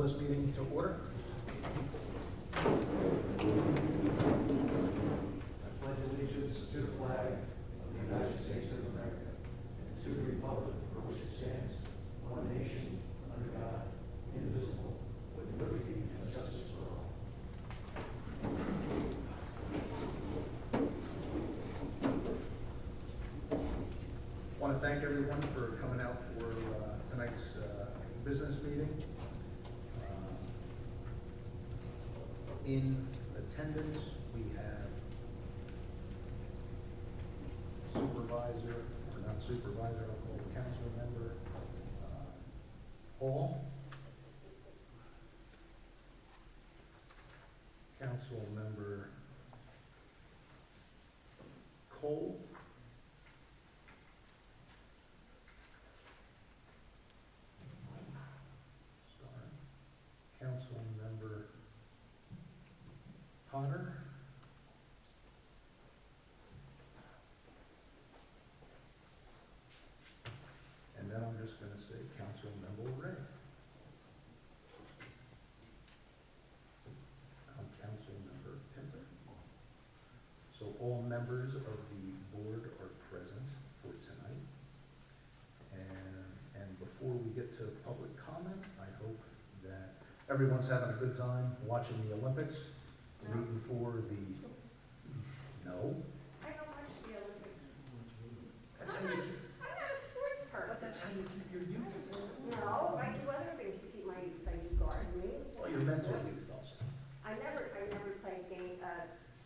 this meeting to order. I pledge allegiance to the flag of the United States of America and to the republic for which it stands, one nation, under God, indivisible, with liberty and justice for all. I want to thank everyone for coming out for tonight's business meeting. In attendance, we have supervisor, or not supervisor, I'll call the council member, Hall. Council member Cole. Council member Potter. And then I'm just going to say Council member Ray. I'm Council member Pinter. So all members of the board are present for tonight. And before we get to public comment, I hope that everyone's having a good time watching the Olympics, rooting for the, no? I don't watch the Olympics. That's I'm how you, not a sports person. but that's how you keep your youth. No, I do other things to keep my youth. I do gardening. Well, your mental youth also. I never played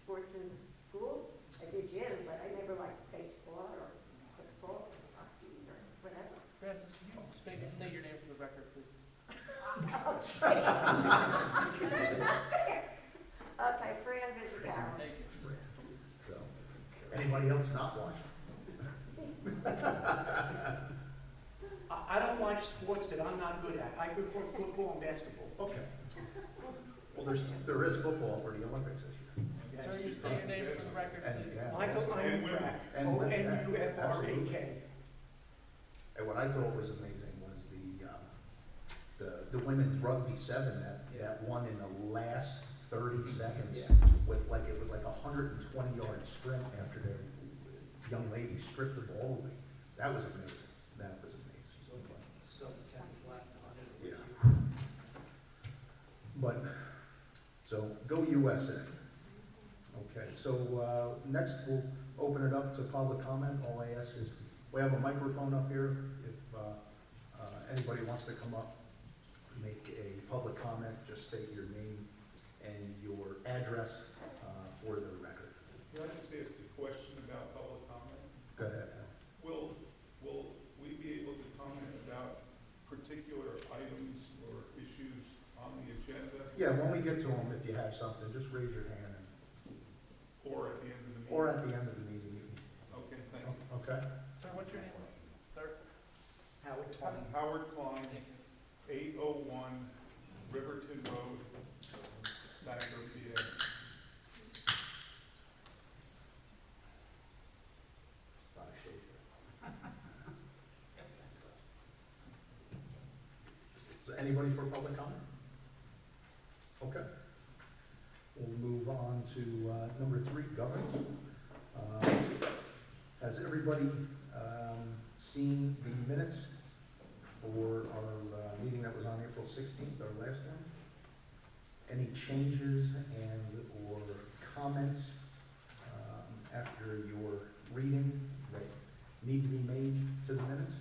sports in school. I did gym, but I never liked baseball or football or hockey or whatever. Francis, can you state your name for the record, please? That's not fair. Okay, Fran Vizicaro. Thank you. So, anybody else not watching? I don't watch sports that I'm not good at. I prefer football and basketball. Okay. Well, there is football for the Olympics this year. Sir, you state your name for the record, And, please. yeah. Michael Ironcrack, And women, O-N-U-F-R-A-K. And what I thought was amazing was the women's rugby 7 that won in the last 30 seconds with it was like a 120-yard sprint after the young lady stripped the ball away. That was amazing. That was amazing. Yeah. But, so go USA. Okay, so next we'll open it up to public comment. All I ask is, we have a microphone up here. If anybody wants to come up, make a public comment, just state your name and your address for the record. Can I just ask a question about public comment? Go ahead. Will we be able to comment about particular items or issues on the agenda? Yeah, when we get to them, if you have something, just raise your hand. Or at the end of the meeting? Or at the end of the meeting. You Okay, thank you. can, okay? Sir, what's your name? Sir? Howard Klein. Howard Klein, 801 Riverton Road, Bangor, PA. Not a shaker. So anybody for public comment? Okay. We'll move on to number 3, governance. Has everybody seen the minutes for our meeting that was on April 16th, our last one? Any changes or comments after your reading that need to be made to the minutes?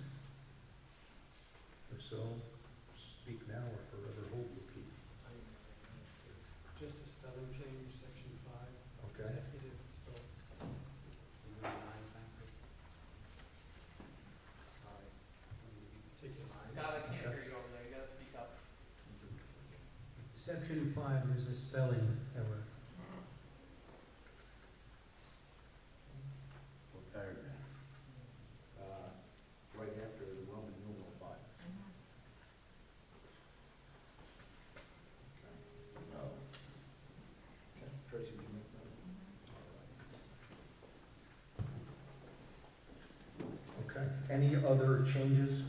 If so, speak now or forever hold your peace. Just a spelling change, section 5. Okay? Executive spell. Sorry. Scott, I can't hear you over there. You gotta speak up. Section 5, there's a spelling error. What paragraph? Right after the Roman numeral 5. Oh. Okay, Tracy, can you make that? Okay, any other changes?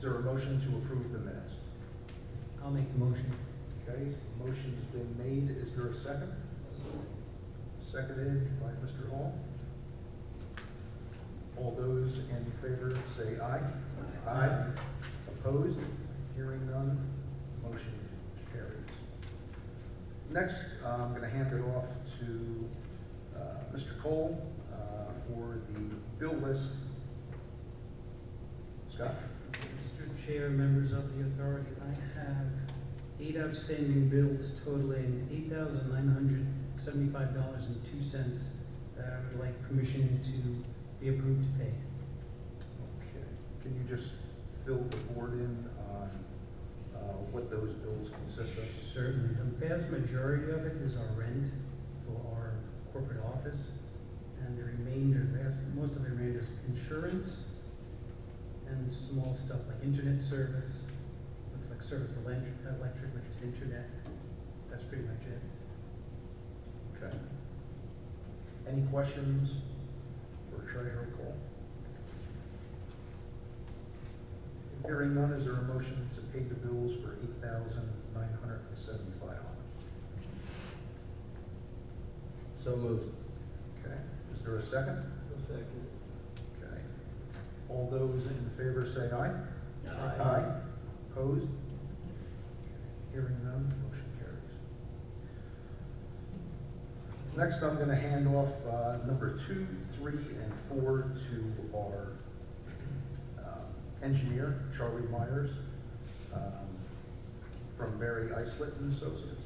Is there a motion to approve the minutes? I'll make the motion. Okay, motion's been made. Is there a second? Seconded by Mr. Hall. All those in favor say aye. Aye. Opposed? Hearing none, motion carries. Next, I'm going to hand it off to Mr. Cole for the bill list. Scott? Mr. Chair, members of the authority, I have 8 outstanding bills totaling $8,975.02 that I would like permission to be approved to pay. Okay. Can you just fill the board in on what those bills consist of? Certainly. The vast majority of it is our rent for our corporate office, and the remainder, most of the remainder is insurance and small stuff like internet service, looks like service electric, which is internet. That's pretty much it. Okay. Any questions for Treasurer Cole? Hearing none, is there a motion to pay the bills for $8,975? So moved. Okay, is there a second? Second. Okay. All those in favor say aye. Aye. Opposed? Hearing none, motion carries. Next, I'm gonna hand off number 2, 3, and 4 to our engineer, Charlie Myers, from Barry Islett and Associates.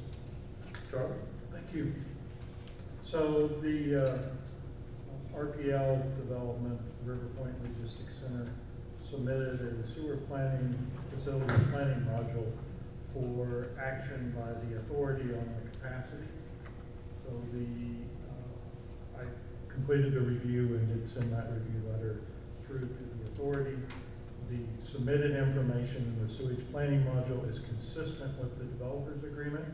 Charlie? Thank you. So the RPL development, River Point Logistics Center, submitted a sewer planning, facility planning module for action by the authority on the capacity. So I completed the review and did send that review letter through to the authority. The submitted information in the sewage planning module is consistent with the developer's agreement,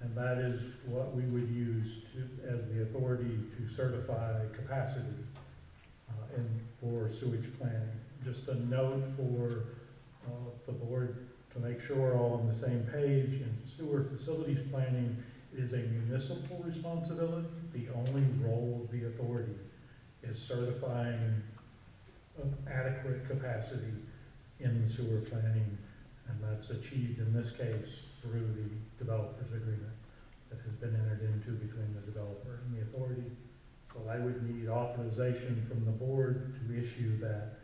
and that is what we would use as the authority to certify capacity for sewage planning. Just a note for the board to make sure we're all on the same page. In sewer facilities planning, it is a municipal responsibility. The only role of the authority is certifying adequate capacity in the sewer planning, and that's achieved in this case through the developer's agreement that has been entered into between the developer and the authority. So I would need authorization from the board to issue that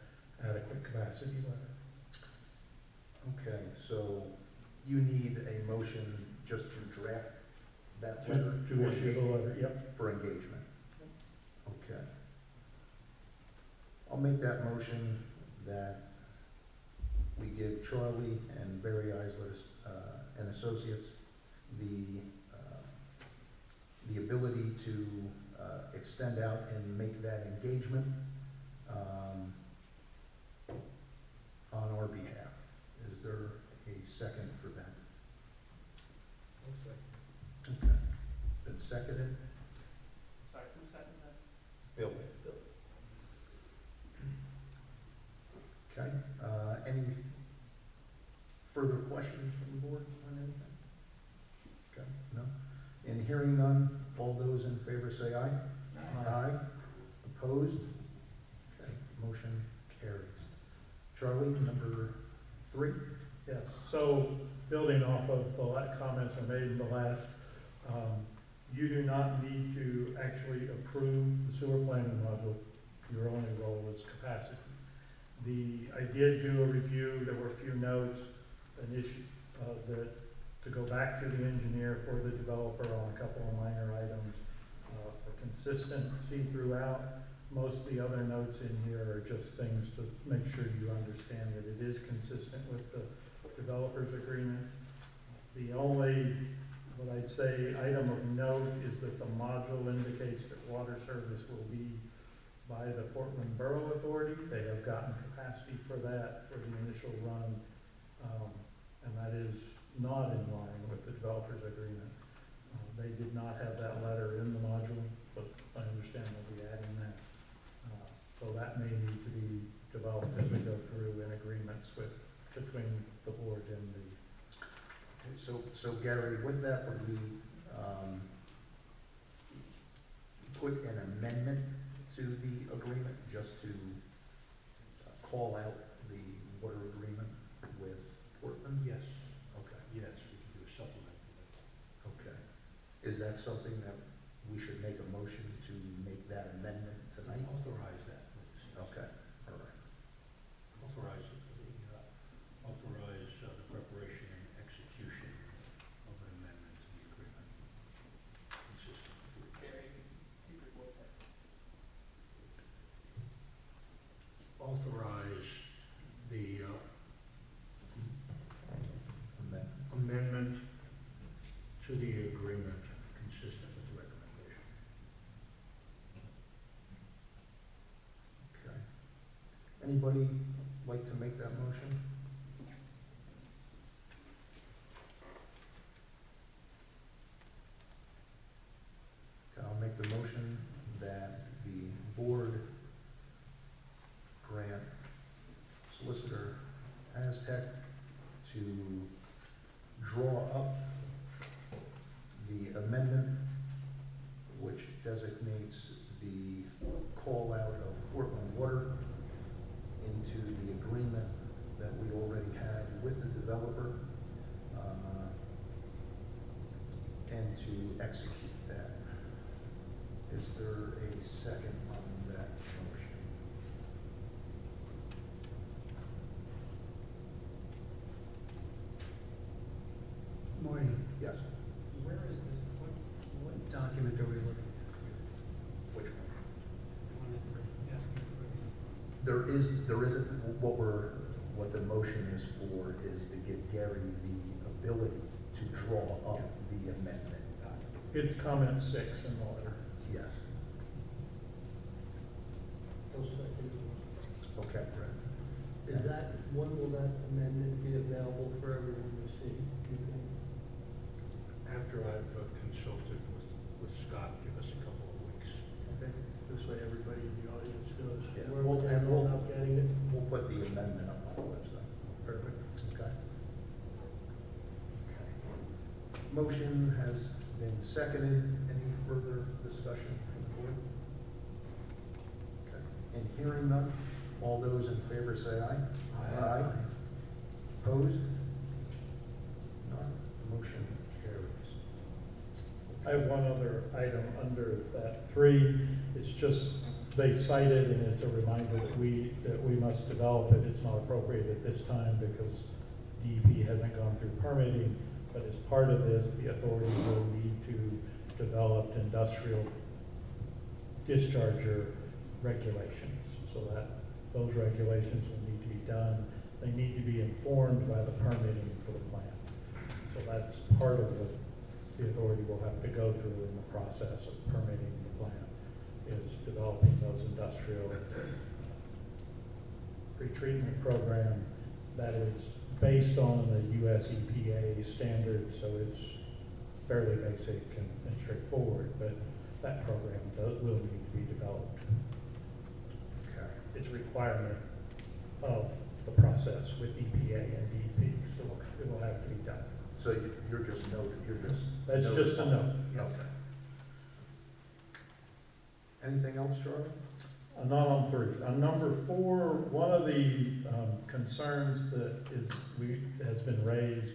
adequate capacity letter. Okay, so you need a motion just to draft that letter? To issue the letter, yep. For engagement? Okay. I'll make that motion that we give Charlie and Barry Eisler and Associates the ability to extend out and make that engagement on our behalf. Is there a second for that? Okay. Been seconded? Sorry, who seconded that? Bill. Okay, any further questions from the board on anything? Okay, no? In hearing none, all those in favor say aye. Aye. Opposed? Okay, motion carries. Charlie, number 3? Yes, so building off of the comments I made in the last, you do not need to actually approve the sewer planning module. Your only role is capacity. I did do a review. There were a few notes, an issue to go back to the engineer for the developer on a couple of minor items for consistency throughout. Most of the other notes in here are just things to make sure you understand that it is consistent with the developer's agreement. The only, what I'd say, item of note is that the module indicates that water service will be by the Portland Borough Authority. They have gotten capacity for that for the initial run, and that is not in line with the developer's agreement. They did not have that letter in the module, but I understand they'll be adding that. So that may need to be developed as we go through in agreements with between the board and the, Okay, so Gary, with that, would we, put an amendment to the agreement just to call out the water agreement with Portland? Yes, Okay, yes, we can do a supplement. okay. Is that something that we should make a motion to make that amendment tonight? Authorize that, please. Okay, all right. Authorize the preparation and execution of an amendment to the agreement. Consistent with Gary, keep your voice up. authorize the Amendment. amendment to the agreement consistent with the recommendation. Okay. Anybody like to make that motion? Okay, I'll make the motion that the board grant Solicitor Aztec to draw up the amendment which designates the call out of Portland Water into the agreement that we already had with the developer, and to execute that. Is there a second on that motion? Marty, Yes. where is this, what document are we looking at here? Which one? The one that we're asking for? There isn't, what the motion is for is to give Gary the ability to draw up the amendment. it's comment 6 in the letter. Yes. Okay, Brett. Is that, when will that amendment be available for everyone to see, do you think? After I've consulted with Scott, give us a couple of weeks. Okay. This way everybody in the audience knows Yeah, where well, we're and going we'll- about getting it. We'll put the amendment up on the website. Perfect. Okay. Okay. Motion has been seconded. Any further discussion from the board? Okay. And hearing none, all those in favor say aye. Aye. Opposed? None. Motion carries. I have one other item under that 3. It's just, they cited, and it's a reminder that we must develop it. It's not appropriate at this time because DEP hasn't gone through permitting, but as part of this, the authority will need to develop industrial discharger regulations, so that those regulations will need to be done. They need to be informed by the permitting for the plant. So that's part of what the authority will have to go through in the process of permitting the plant, is developing those industrial pretreatment program that is based on the US EPA standard, so it's fairly basic and straightforward, but that program will need to be developed. Okay. It's a requirement of the process with EPA and DEP, so it will have to be done. So you're just noted, That's just a note. Okay. Anything else, Charlie? Not on 3. On number 4, one of the concerns that has been raised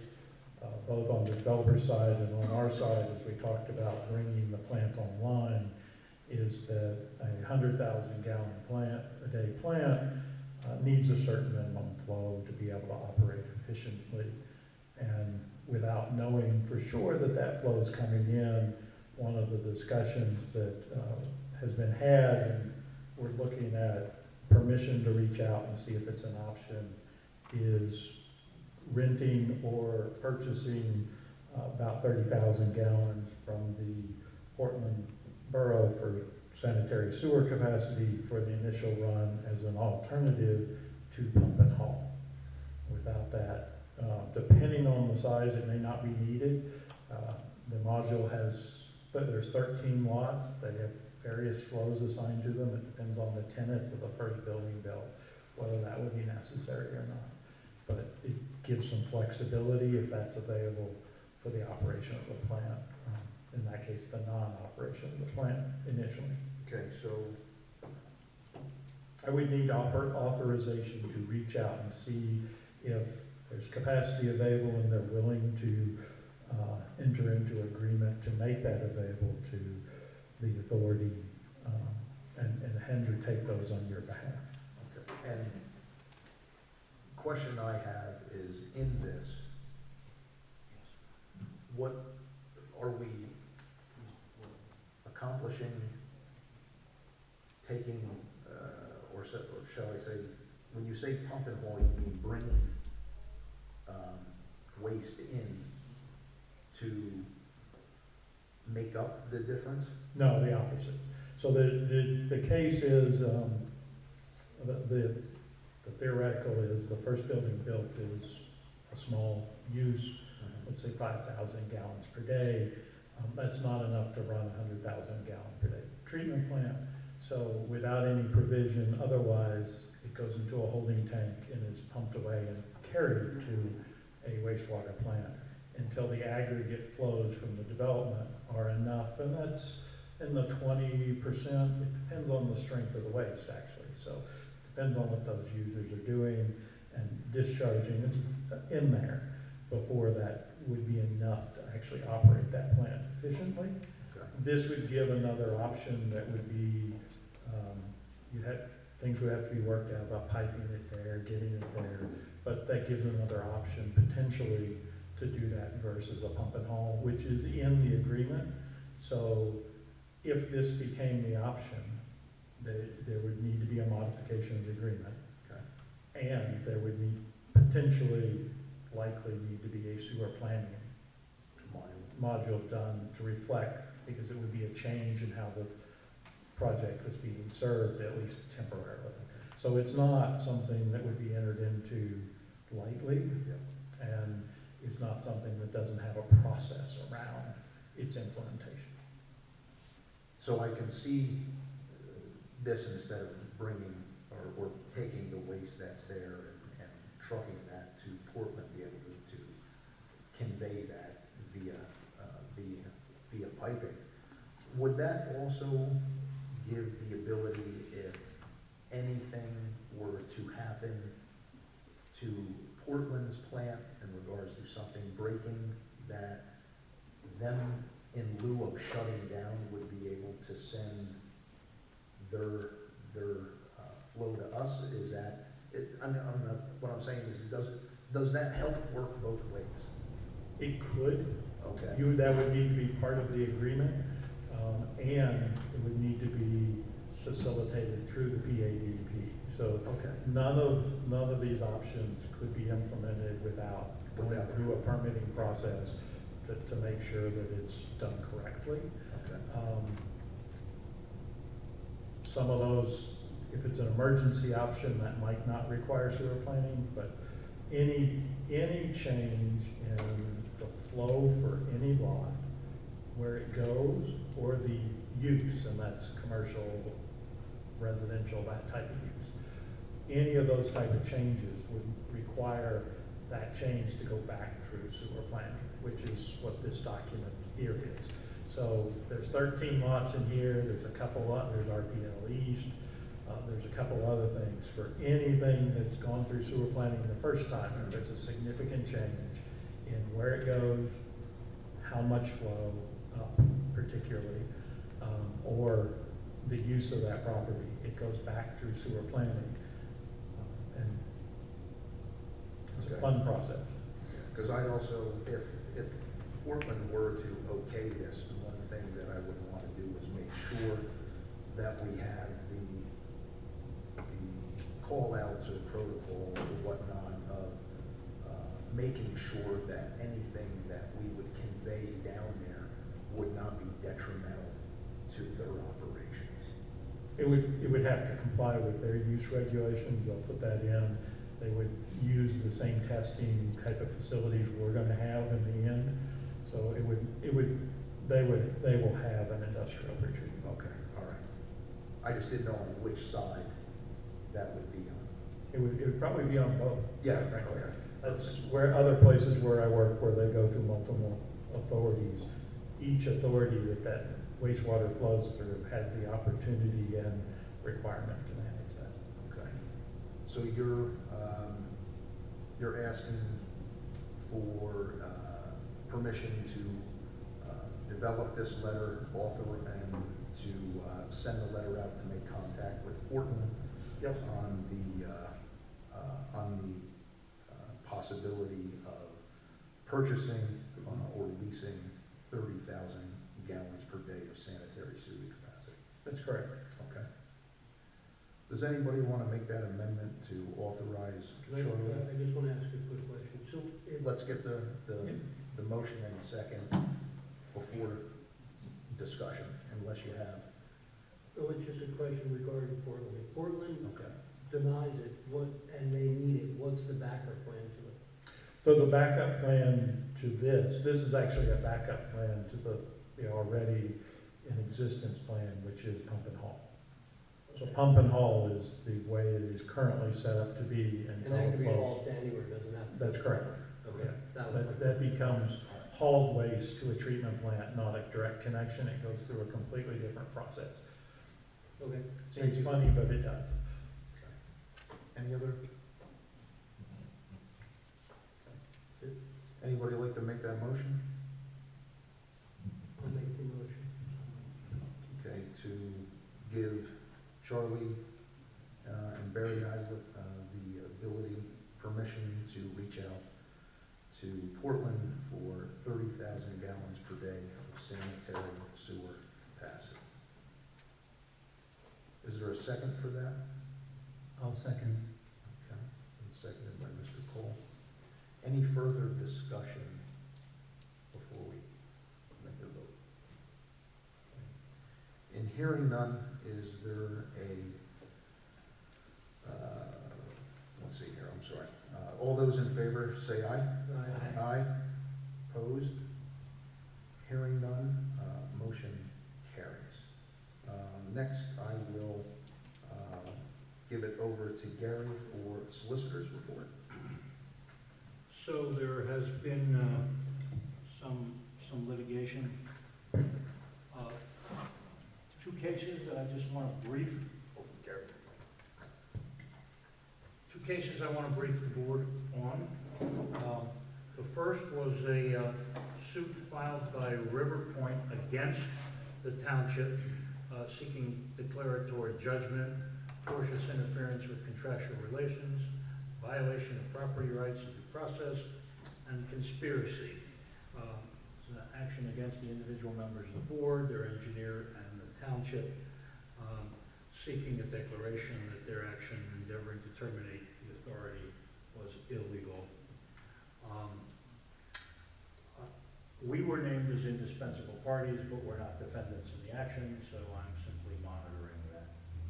both on the developer side and on our side as we talked about bringing the plant online is that a 100,000 gallon a day plant needs a certain minimum flow to be able to operate efficiently. And without knowing for sure that that flow is coming in, one of the discussions that has been had, and we're looking at permission to reach out and see if it's an option, is renting or purchasing about 30,000 gallons from the Portland Borough for sanitary sewer capacity for the initial run as an alternative to pump and haul. Without that, depending on the size, it may not be needed. The module there's 13 lots. They have various flows assigned to them. It depends on the tenant of the first building built, whether that would be necessary or not. but it gives some flexibility if that's available for the operation of the plant. In that case, the non-operation of the plant initially. Okay, so, I would need authorization to reach out and see if there's capacity available and they're willing to enter into agreement to make that available to the authority and undertake those on your behalf. okay, and question I have is, in this, what are we accomplishing, taking, or shall I say, when you say pump and haul, you mean bringing waste in to make up the difference? No, the opposite. So the case is, the theoretical is the first building built is a small use, let's say 5,000 gallons per day. That's not enough to run a 100,000 gallon per day treatment plant. So without any provision, otherwise it goes into a holding tank and is pumped away and carried to a wastewater plant until the aggregate flows from the development are enough, and that's in the 20%. It depends on the strength of the waste, actually. So it depends on what those users are doing and discharging. It's in there before that would be enough to actually operate that plant efficiently. Okay. This would give another option that would be, things would have to be worked out about piping it there, getting it there, but that gives another option potentially to do that versus a pump and haul, which is in the agreement. So if this became the option, there would need to be a modification of the agreement. Okay. And there would need, potentially, likely need to be a sewer planning module done to reflect, because it would be a change in how the project was being served, at least temporarily. Okay. So it's not something that would be entered into lightly, and it's not something that doesn't have a process around its implementation. So I can see this, instead of bringing or taking the waste that's there and trucking that to Portland, be able to convey that via piping. Would that also give the ability, if anything were to happen to Portland's plant in regards to something breaking, that them, in lieu of shutting down, would be able to send their flow to us? Is that it? What I'm saying is, does that help work both ways? It could. Okay. That would need to be part of the agreement, and it would need to be facilitated through the PADP. So Okay. none of these options could be implemented without going through a permitting process to make sure that it's done correctly. Okay. Some of those, if it's an emergency option, that might not require sewer planning, but any change in the flow for any lot, where it goes, or the use, and that's commercial, residential, that type of use, any of those type of changes would require that change to go back through sewer planning, which is what this document here is. So there's 13 lots in here, there's a couple there's RPL East, there's a couple other things. For anything that's gone through sewer planning the first time, and there's a significant change in where it goes, how much flow, particularly, or the use of that property, it goes back through sewer planning. And it's a fun process. Because I also, if Portland were to okay this, one thing that I would want to do is make sure that we have the call-outs or protocol or whatnot of making sure that anything that we would convey down there would not be detrimental to their operations. It would have to comply with their use regulations. They'll put that in. They would use the same testing type of facilities we're going to have in the end. So they will have an industrial retreat. Okay, all right. I just didn't know on which side that would be on. It would probably be on both. Yeah, frankly. okay. That's where other places where I work, where they go through multiple authorities. Each authority that wastewater flows through has the opportunity and requirement to manage that. Okay. So you're asking for permission to develop this letter, author, and to send the letter out to make contact with Portland Yep. on the possibility of purchasing or leasing 30,000 gallons per day of sanitary sewage capacity. That's correct. Okay. Does anybody want to make that amendment to authorize Can I just want to ask a quick question. So if, Let's get the motion in a second before discussion, unless you have. oh, it's just a question regarding Portland. If Portland Okay. denies it, and they need it, what's the backup plan to it? So the backup plan to this is actually a backup plan to the already in existence plan, which is pump and haul. So pump and haul is the way it is currently set up to be And until that it can be flows. hauled to anywhere, doesn't have to? That's correct. Okay. That was my That becomes hauled waste to a treatment plant, not a direct connection. It goes through a completely different process. Okay. Seems funny, but it does. Any other? Anybody like to make that motion? I'll make the motion. Okay, to give Charlie and Barry Islett the ability, permission to reach out to Portland for 30,000 gallons per day of sanitary sewer capacity. Is there a second for that? I'll second. Okay, and seconded by Mr. Cole. Any further discussion before we make the vote? In hearing none, is there let's see here, I'm sorry. All those in favor say aye. Aye. Aye. Opposed? Hearing none, motion carries. Next, I will give it over to Gary for solicitor's report. So there has been some litigation. Two cases that I just want to brief. Two cases I want to brief the board on. The first was a suit filed by River Point against the township seeking declaratory judgment, tortious interference with contractual relations, violation of property rights and due process, and conspiracy. It's an action against the individual members of the board, their engineer, and the township, seeking a declaration that their action endeavoring to terminate the authority was illegal. We were named as indispensable parties, but we're not defendants in the action, so I'm simply monitoring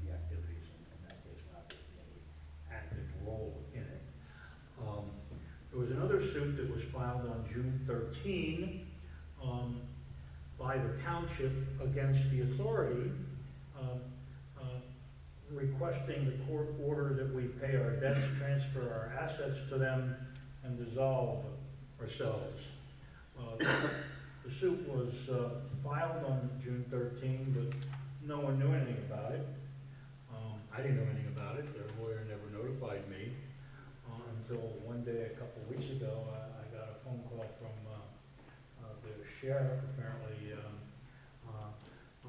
the activities, and in that case, not taking any active role in it. There was another suit that was filed on June 13 by the township against the authority, requesting the court order that we pay our debts, transfer our assets to them, and dissolve ourselves. The suit was filed on June 13, but no one knew anything about it. I didn't know anything about it. Their lawyer never notified me until one day, a couple of weeks ago, I got a phone call from the sheriff, apparently,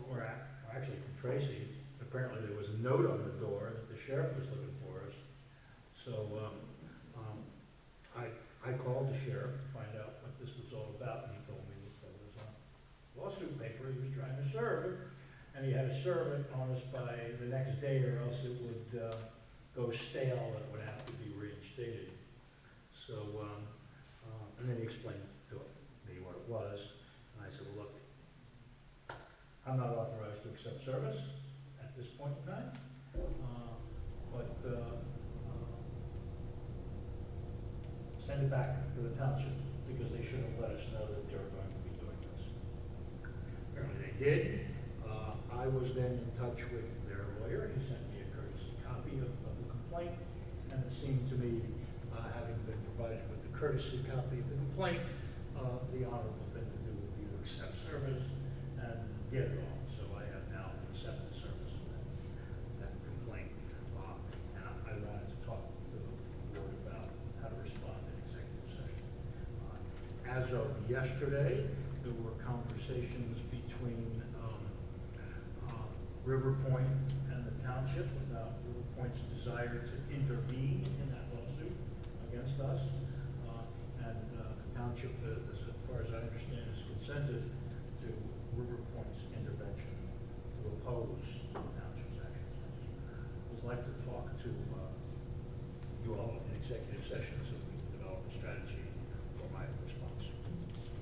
or actually from Tracy. Apparently there was a note on the door that the sheriff was looking for us. So I called the sheriff to find out what this was all about, and he told me that there was a lawsuit paper he was trying to serve, and he had to serve it on us by the next day, or else it would go stale and it would have to be reinstated. So, and then he explained to me what it was, and I said, well, look, I'm not authorized to accept service at this point in time, but send it back to the township, because they should have let us know that they were going to be doing this. Apparently they did. I was then in touch with their lawyer. He sent me a courtesy copy of the complaint and a courtesy copy of the complaint, the honorable thing to do would be to accept service and get it on. So I have now accepted service of that complaint. And I wanted to talk to the board about how to respond in executive session. As of yesterday, there were conversations between River Point and the township about River Point's desire to intervene in that lawsuit against us. And the township, as far as I understand, is consented to River Point's intervention to oppose the township's actions. I would like to talk to you all in executive session so we can develop a strategy for my response. Can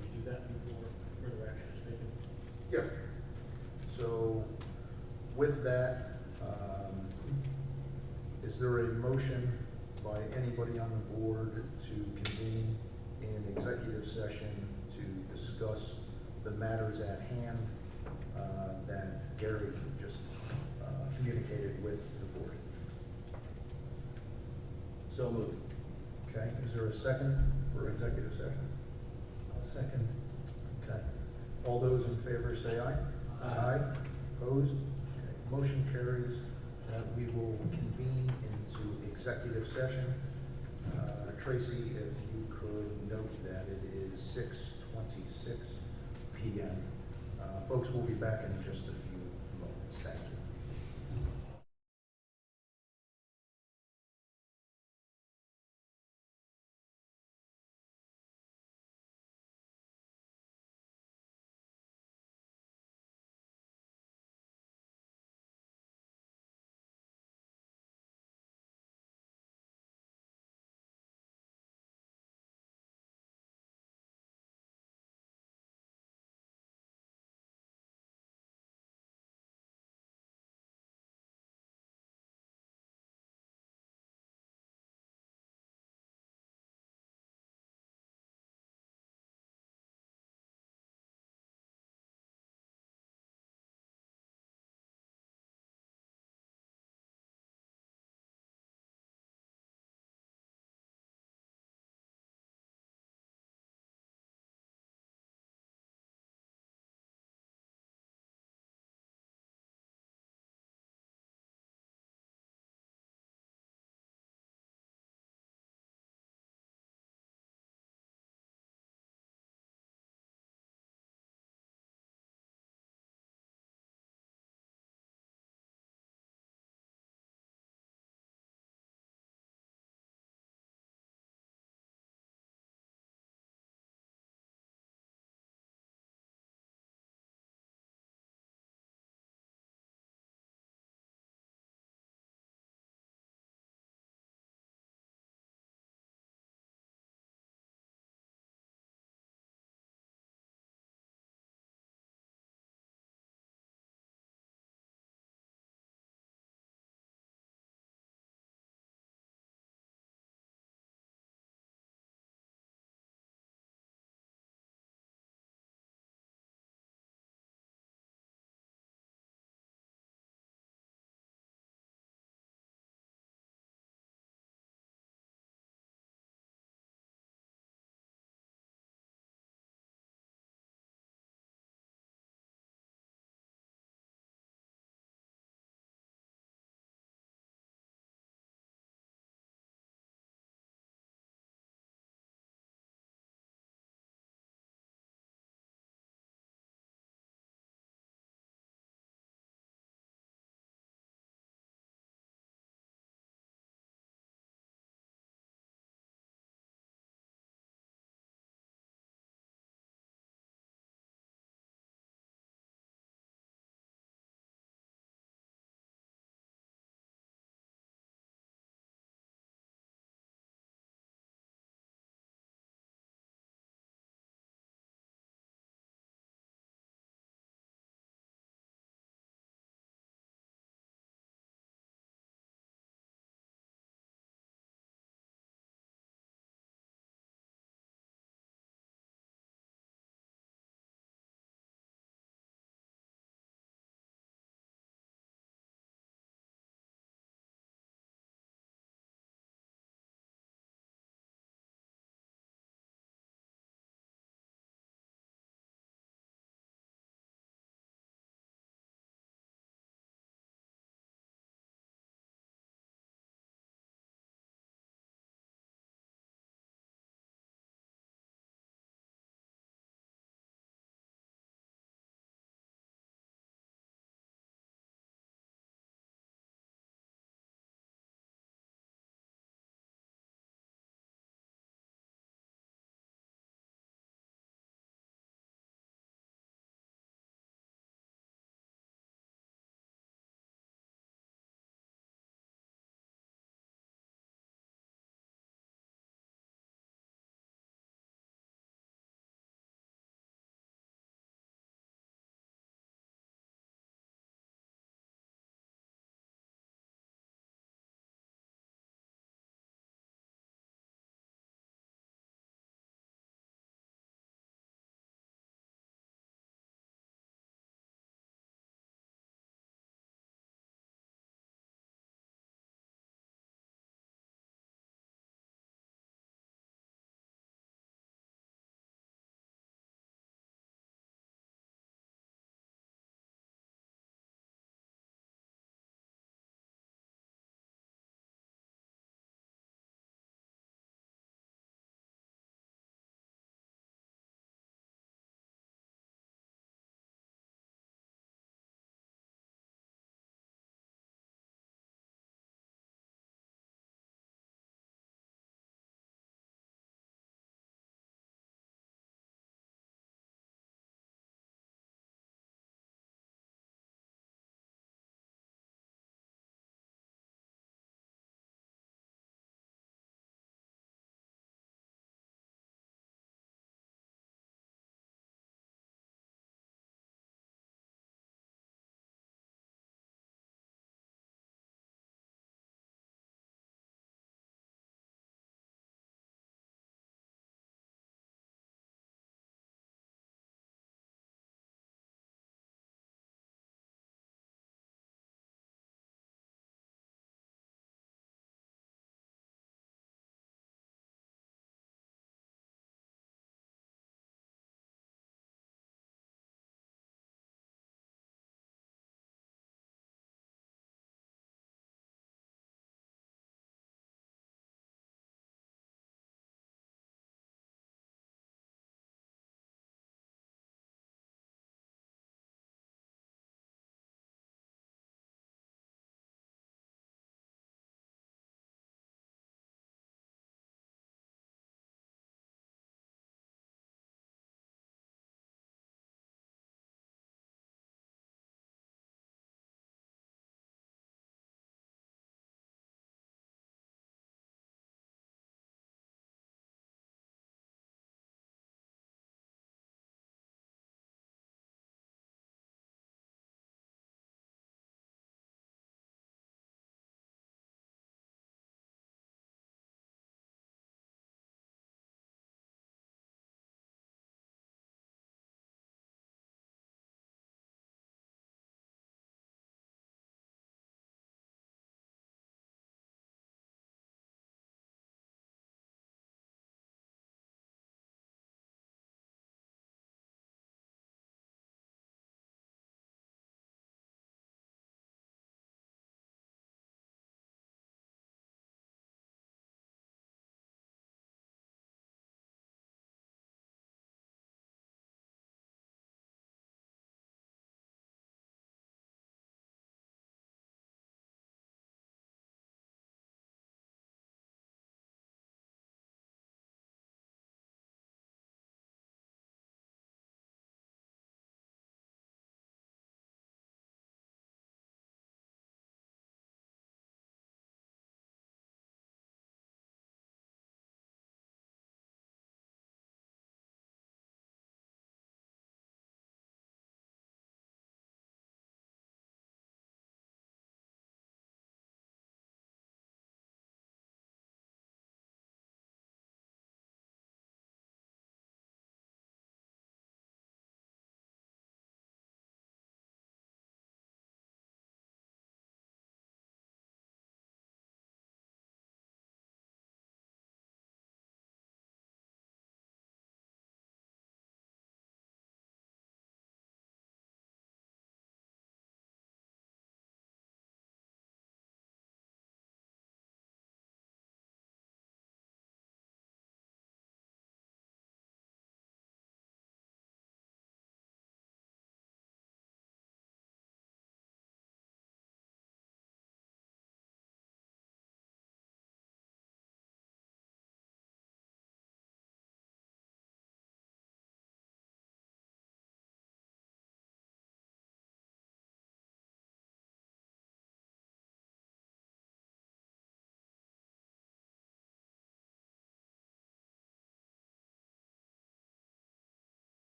we do that before further action is taken? Yeah. So with that, is there a motion by anybody on the board to convene in executive session to discuss the matters at hand that Gary just communicated with the board? So moved. Okay, is there a second for executive session? Second. Okay. All those in favor say aye. Aye. Opposed? Okay. Motion carries. We will convene into executive session. Tracy, if you could note that it is 6:26 p.m. Folks, we'll be back in just a few moments. Thank you.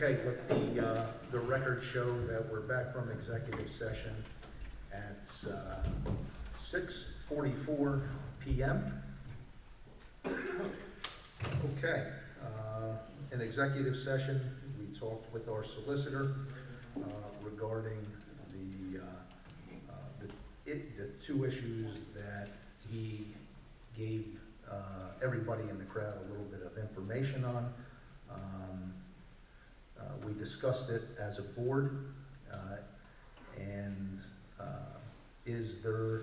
Okay, let the record show that we're back from executive session at 6:44 PM. Okay, in executive session, we talked with our solicitor regarding the two issues that he gave everybody in the crowd a little bit of information on. We discussed it as a board, and is there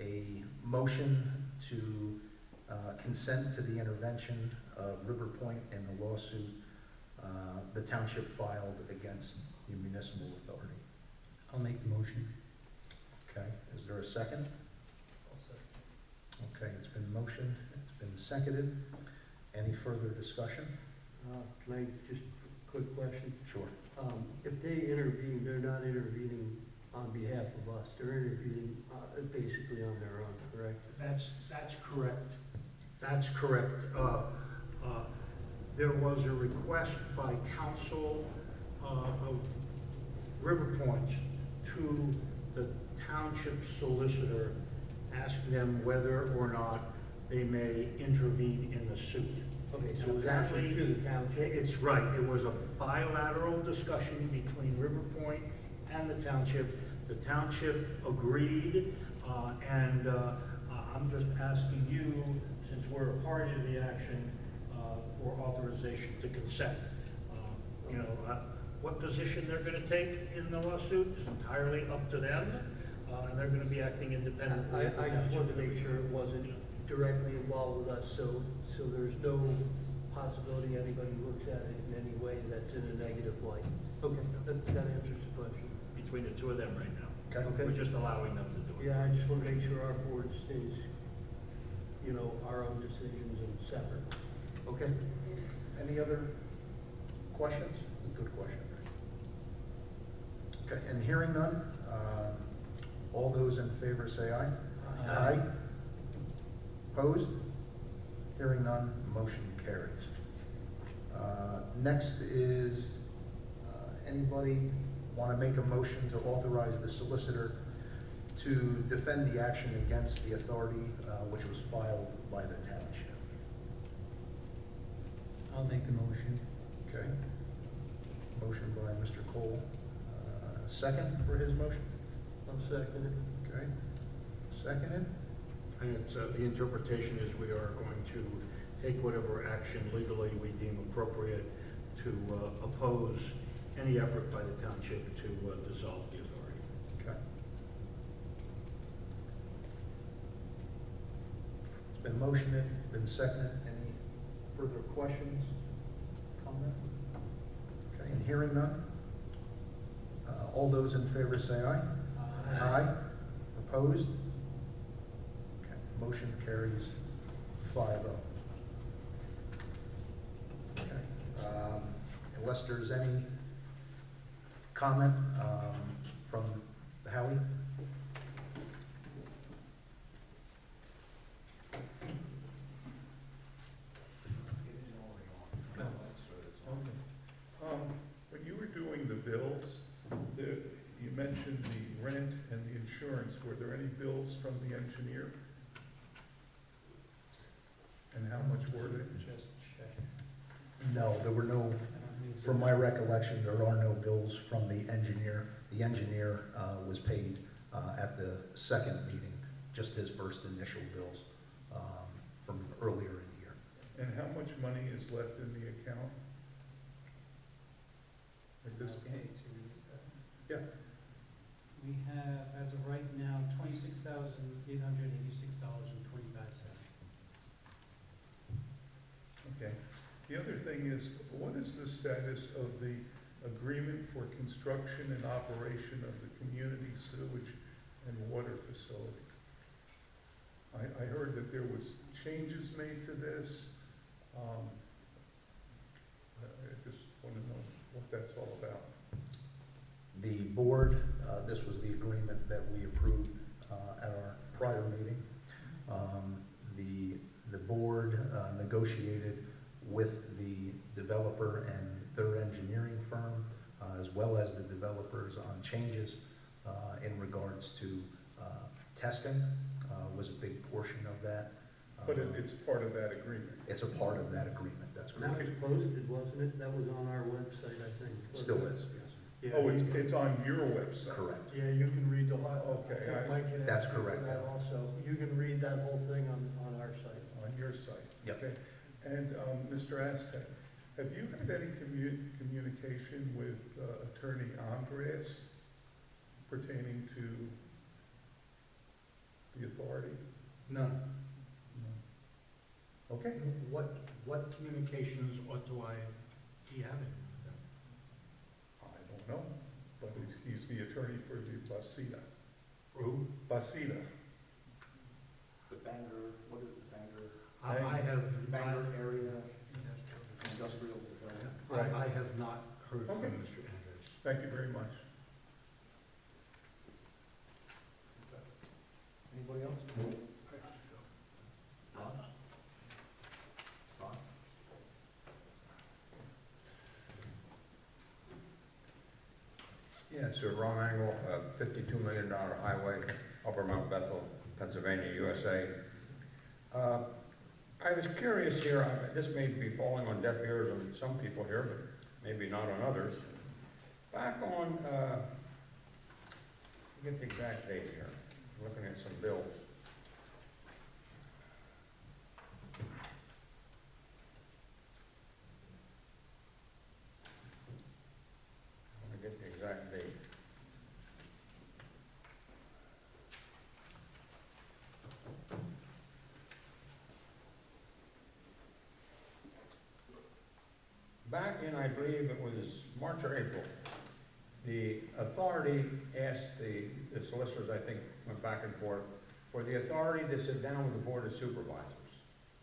a motion to consent to the intervention of River Point in the lawsuit the township filed against the municipal authority? I'll make the motion. Okay, is there a second? Okay, it's been motioned, it's been seconded. Any further discussion? Can I just, quick question? Sure. If they intervene, they're not intervening on behalf of us, they're intervening basically on their own, correct? That's correct. That's correct. There was a request by council of River Point to the township solicitor, asking them whether or not they may intervene in the suit. Okay, so it was actually to the township? It's right. It was a bilateral discussion between River Point and the township. The township agreed, and I'm just asking you, since we're a party to the action, for authorization to consent. What position they're going to take in the lawsuit is entirely up to them, and they're going to be acting independently. of the I just wanted to township. make sure it wasn't directly involved with us, so there's no possibility anybody looks at it in any way that's in a negative light. Okay, that answers the question. Between the two of them right now. Okay. We're just allowing them to do it. Yeah, I just want to make sure our board stays, our own decisions and separate. Okay. Any other questions? Good question. Okay, and hearing none, all those in favor say aye. Aye. Opposed? Hearing none, motion carries. Next is, anybody want to make a motion to authorize the solicitor to defend the action against the authority which was filed by the township? I'll make the motion. Okay. Motion by Mr. Cole. Second for his motion? I'll second it. Okay. Seconded? And it's, the interpretation is we are going to take whatever action legally we deem appropriate to oppose any effort by the township to dissolve the authority. Okay. It's been motioned, been seconded. Any further questions, comment? Okay, and hearing none. All those in favor say aye. Aye. Opposed? Okay, motion carries 5-0. Okay, unless there's any comment from Howie? When you were doing the bills, you mentioned the rent and the insurance. Were there any bills from the engineer? And how much were they? Just check. No, there were no, from my recollection, there are no bills from the engineer. The engineer was paid at the second meeting, just his first initial bills from earlier in the year. And how much money is left in the account at this Okay, point? to release that. Yeah. We have, as of right now, $26,886.25. Okay. The other thing is, what is the status of the agreement for construction and operation of the community sewage and water facility? I heard that there was changes made to this. I just want to know what that's all about. The board, this was the agreement that we approved at our prior meeting. The board negotiated with the developer and their engineering firm, as well as the developers on changes in regards to testing, was a big portion of that. But it's part of that agreement. It's a part of that agreement, that's That correct. was posted, wasn't it? That was on our website, I think. Still is, Yeah, Oh, it's on your website? correct. Yeah, you can read the whole. Okay, Mike can That's answer for correct. that also. You can read that whole thing on our site. On your site? Yep. Okay. And, Mr. Aztec, have you had any communication with Attorney Andres pertaining to the authority? None. No. Okay. What communications ought to I be having with them? I don't know, but he's the attorney for the Basida. For who? Basida. The Bangor, what is it, Bangor, I have Bangor not, area industrial development? Right. I have not heard from Okay. Mr. Andrews. Thank you very much. Anybody else? Ron? Ron? Yeah, so Ron Angle, $52 million highway, Upper Mount Bethel, Pennsylvania, USA. I was curious here, this may be falling on deaf ears on some people here, but maybe not on others. Back on, get the exact date here, I'm looking at some bills. I want to get the exact date. Back in, I believe it was March or April, the authority asked the solicitors, I think, went back and forth, for the authority to sit down with the Board of Supervisors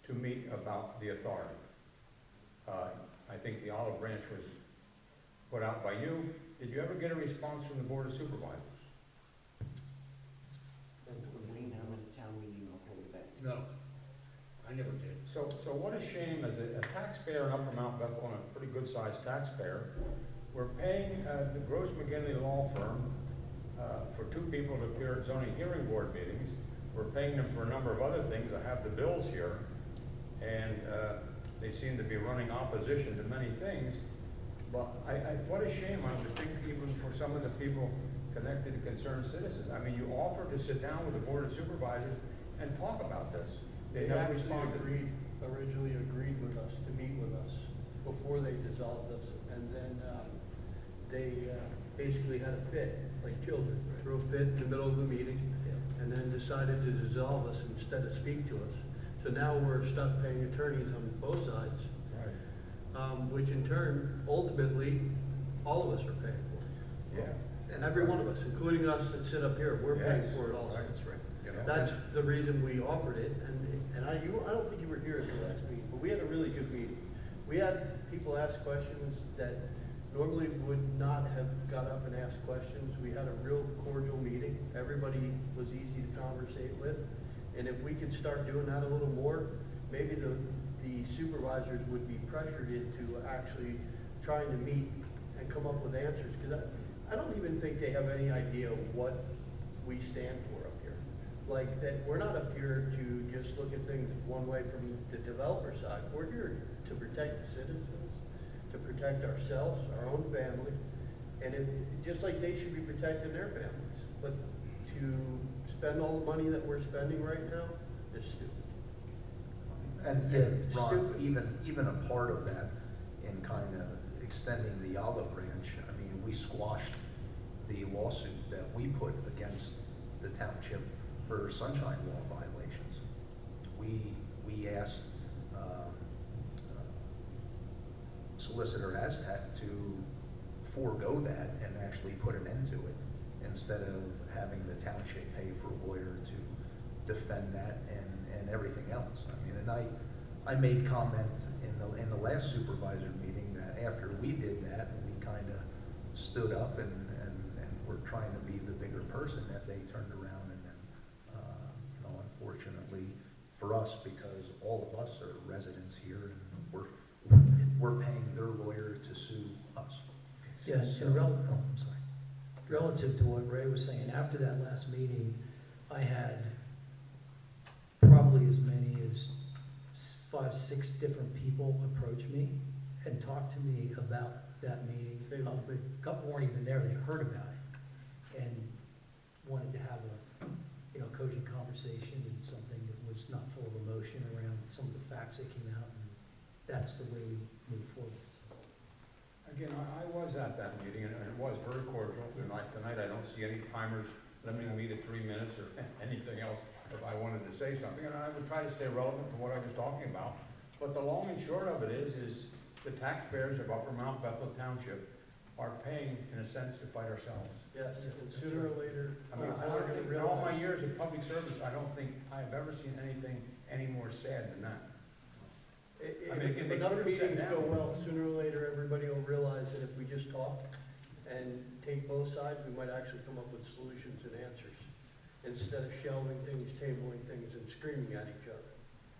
to meet about the authority. I think the olive branch was put out by you. Did you ever get a response from the Board of Supervisors? No, I never did. So what a shame, as a taxpayer in Upper Mount Bethel, and a pretty good-sized taxpayer, we're paying the Gross McGinley Law Firm for 2 people to appear at zoning hearing board meetings. We're paying them for a number of other things. I have the bills here, and they seem to be running opposition to many things. But what a shame, I would think, even for some of the people connected to concerned citizens. I mean, you offered to sit down with the Board of Supervisors and talk about this. They never responded. Originally agreed with us to meet with us before they dissolved us, and then they basically had a fit, like children, threw a fit in the middle of the meeting, and then decided to dissolve us instead of speak to us. So now we're stuck paying attorneys on both sides, which in turn, ultimately, all of us are paying for. Yeah. And every one of us, including us that sit up here, we're paying Yes. for it also. Right. You know, That's the reason we offered it, and I don't think you were here at the last meeting, but we had a really good meeting. We had people ask questions that normally would not have got up and asked questions. We had a real cordial meeting. Everybody was easy to conversate with, and if we could start doing that a little more, maybe the supervisors would be pressured into actually trying to meet and come up with answers, because I don't even think they have any idea what we stand for up here. Like, that we're not up here to just look at things one way from the developer side. We're here to protect the citizens, to protect ourselves, our own family, and just like they should be protecting their families. But to spend all the money that we're spending right now is stupid. And yeah, Ron, Stupid. even a part of that in kind of extending the olive branch, I mean, we squashed the lawsuit that we put against the township for sunshine law violations. We asked Solicitor Aztec to forego that and actually put an end to it, instead of having the township pay for a lawyer to defend that and everything else. I mean, and I made comment in the last supervisor meeting that after we did that, we kind of stood up and were trying to be the bigger person, that they turned around and then, unfortunately for us, because all of us are residents here and we're we're paying their lawyer to sue us. Yes, and I'm sorry. Relative to what Ray was saying, after that last meeting, I had probably as many as 5, 6 different people approach me and talk to me about that meeting. A couple weren't even there, they heard about it and wanted to have a, cogent conversation and something that was not full of emotion around some of the facts that came out, and that's the way we move forward. Again, I was at that meeting, and it was very cordial. Tonight, I don't see any timers limiting me to 3 minutes or anything else if I wanted to say something, and I would try to stay relevant to what I was talking about. But the long and short of it is the taxpayers of Upper Mount Bethel Township are paying, in a sense, to fight ourselves. Yes, and sooner or later, I mean, I don't think, in all my years of public service, I don't think I've ever seen anything any more sad than that. I mean, If they enough could've said meetings that. go well, sooner or later, everybody will realize that if we just talk and take both sides, we might actually come up with solutions and answers, instead of shelving things, tabling things, and screaming at each other.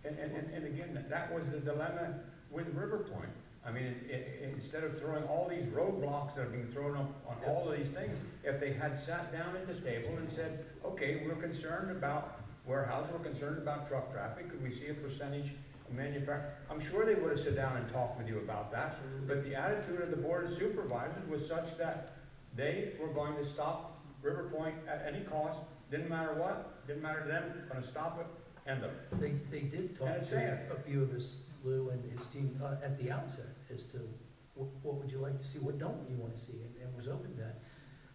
And again, that was the dilemma with River Point. I mean, instead of throwing all these roadblocks that are being thrown up on all of these things, if they had sat down at the table and said, okay, we're concerned about warehouse, we're concerned about truck traffic, could we see a percentage of manufacturing? I'm sure they would have sat down and talked with you about that, but the attitude of the Board of Supervisors was such that they were going to stop River Point at any cost, didn't matter what, didn't matter to them, going to stop it, end of it. They did talk And it's to sad. a few of us, Lou and his team, at the outset, as to what would you like to see, what don't you want to see, and was open to that.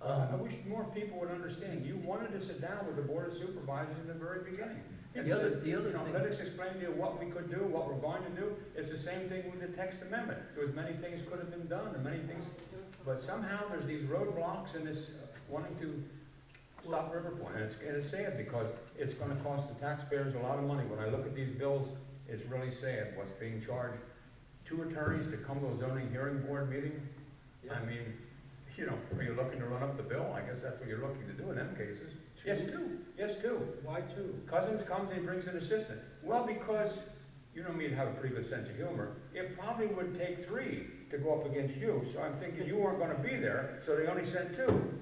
I wish more people would understand. You wanted to sit down with the Board of Supervisors in the very beginning. And The other said, thing- let us explain to you what we could do, what we're going to do. It's the same thing with the text amendment. There was many things could have been done, and many things, but somehow there's these roadblocks and this wanting to stop River Point. And it's sad because it's gonna cost the taxpayers a lot of money. When I look at these bills, it's really sad what's being charged. 2 attorneys to come to a zoning hearing board meeting. I mean, are you looking to run up the bill? I guess that's what you're looking to do in them cases. Yes, 2. Yes, 2. Why 2? Cousins comes and he brings an assistant. Well, because, you know me to have a pretty good sense of humor, it probably would take 3 to go up against you, so I'm thinking you weren't gonna be there, so they only sent 2.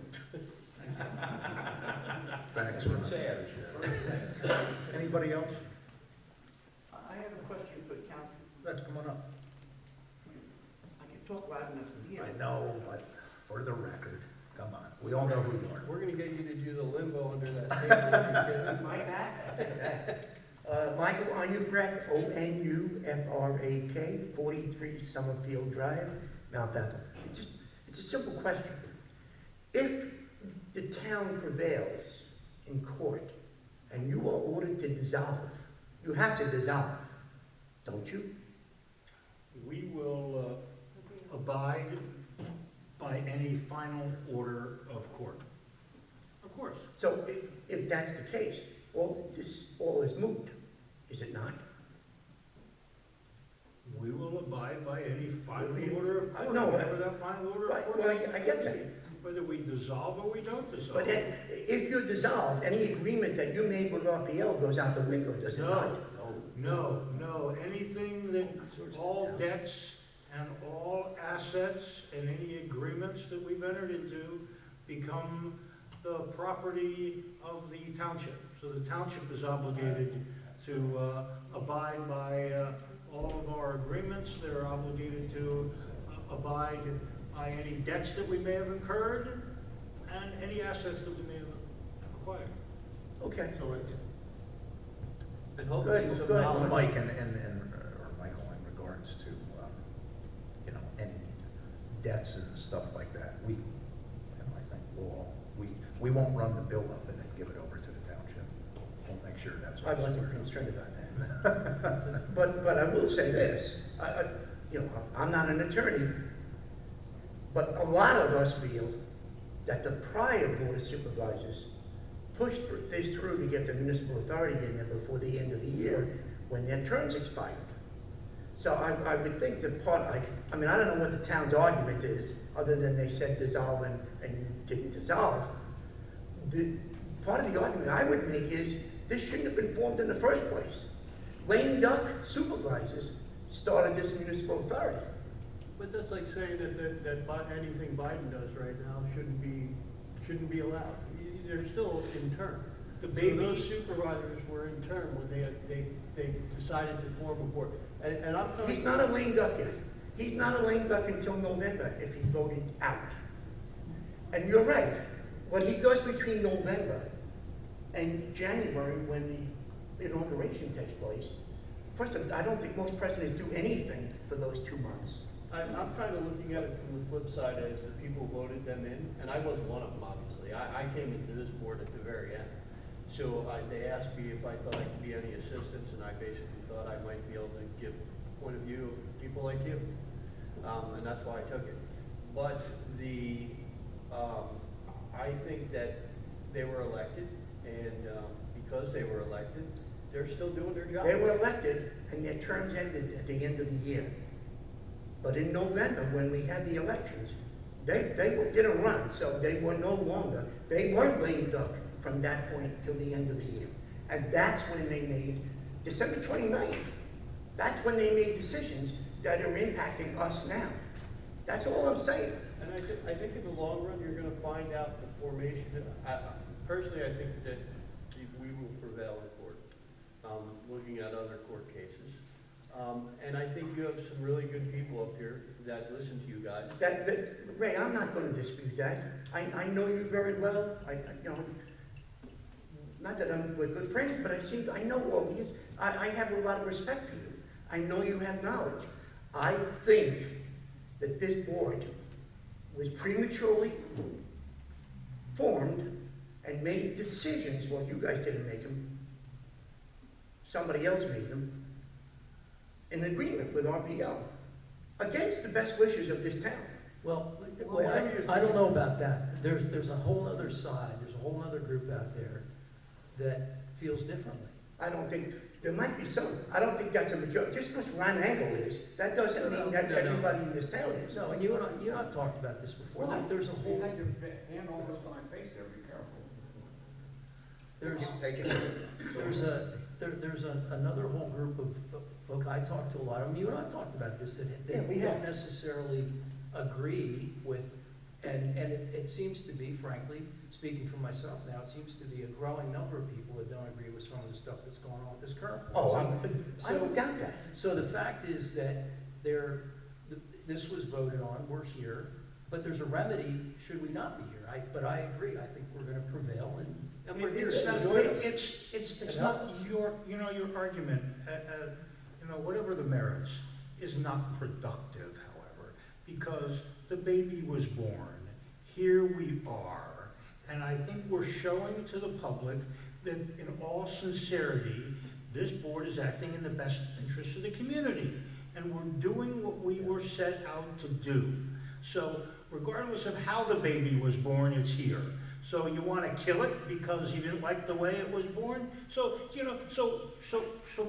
Thanks, Ron. Ron. Sad. Anybody else? I have a question for the council. Let's come on up. I can talk loud enough to hear. I know, but for the record, come on, we all know who you are. We're gonna get you to do the limbo under that table. Am I back? Michael Onufrak, O-N-U-F-R-A-K, 43 Summerfield Drive, Mount Bethel. It's a simple question. If the town prevails in court and you are ordered to dissolve, you have to dissolve, don't you? We will abide by any final order of court. Of course. So if that's the case, all is moot, is it not? We will abide by any final order of court, No, whatever that final order of right, court well, is. I get that. Whether we dissolve or we don't dissolve. But if you're dissolved, any agreement that you made with RPL goes out the window, does it not? No, anything that, all debts and all assets and any agreements that we've entered into become the property of the township. So the township is obligated to abide by all of our agreements. They're obligated to abide by any debts that we may have incurred and any assets that we may have acquired. Okay. And hopefully Good, some good. knowledge. Mike or Michael, in regards to, any debts and stuff like that, I think we won't run the bill up and then give it over to the township. We'll make sure that's. I wasn't concerned about that. But I will say this, I'm not an attorney, but a lot of us feel that the prior Board of Supervisors pushed this through to get the municipal authority in there before the end of the year when their terms expired. So I would think that I don't know what the town's argument is, other than they said dissolve and you didn't dissolve. Part of the argument I would make is this shouldn't have been formed in the first place. Lame duck supervisors started this municipal authority. But that's like saying anything Biden does right now shouldn't be allowed. They're still in term. The So baby- those supervisors were in term when they decided to form a board. And I'm coming. He's not a lame duck yet. He's not a lame duck until November if he's voted out. And you're right. What he does between November and January, when the inauguration takes place, first of all, I don't think most presidents do anything for those 2 months. I'm kind of looking at it from the flip side as the people voted them in, and I wasn't one of them, obviously. I came into this board at the very end. So they asked me if I thought I could be any assistance, and I basically thought I might be able to give a point of view of people like you. And that's why I took it. But I think that they were elected, and because they were elected, they're still doing their job. They were elected and their terms ended at the end of the year. But in November, when we had the elections, they didn't run, so they were no longer, they weren't lame duck from that point till the end of the year. And that's when they made, December 29th, that's when they made decisions that are impacting us now. That's all I'm saying. And I think in the long run, you're gonna find out the formation. Personally, I think that we will prevail in court, looking at other court cases. And I think you have some really good people up here that listen to you guys. Ray, I'm not gonna dispute that. I know you very well. You know, not that we're good friends, but I know all these. I have a lot of respect for you. I know you have knowledge. I think that this board was prematurely formed and made decisions. Well, you guys didn't make them. Somebody else made them. In agreement with RPL, against the best wishes of this town. Well, wait, I don't know about that. There's a whole other side, there's a whole other group out there that feels differently. I don't think, there might be some. I don't think that's a majority. Just because Ron Angle is, that doesn't mean that everybody in this town is. No, and you and I talked about this before. Well, There's a whole, You had your hand on this when I faced there, be careful. there's another whole group of folk I talked to a lot of them. You and I talked about this, that Yeah, we they don't have. necessarily agree with, and it seems to be, frankly, speaking for myself now, it seems to be a growing number of people that don't agree with some of the stuff that's going on with this current. Oh, board. I don't doubt that. So the fact is that this was voted on, we're here, but there's a remedy should we not be here. But I agree, I think we're gonna prevail and we're here. It's not, Enjoy it. it's not your argument, whatever the merits, is not productive, however, because the baby was born, here we are, and I think we're showing to the public that in all sincerity, this board is acting in the best interest of the community, and we're doing what we were set out to do. So regardless of how the baby was born, it's here. So you want to kill it because you didn't like the way it was born? So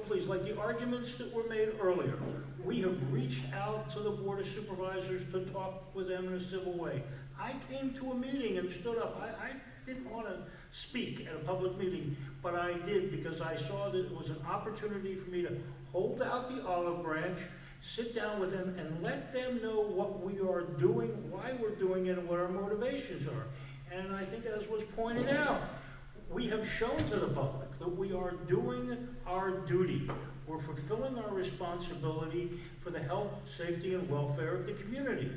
please, like the arguments that were made earlier, we have reached out to the Board of Supervisors to talk with them in a civil way. I came to a meeting and stood up. I didn't want to speak at a public meeting, but I did because I saw that it was an opportunity for me to hold out the olive branch, sit down with them, and let them know what we are doing, why we're doing it, and what our motivations are. And I think, as was pointed out, we have shown to the public that we are doing our duty. We're fulfilling our responsibility for the health, safety, and welfare of the community.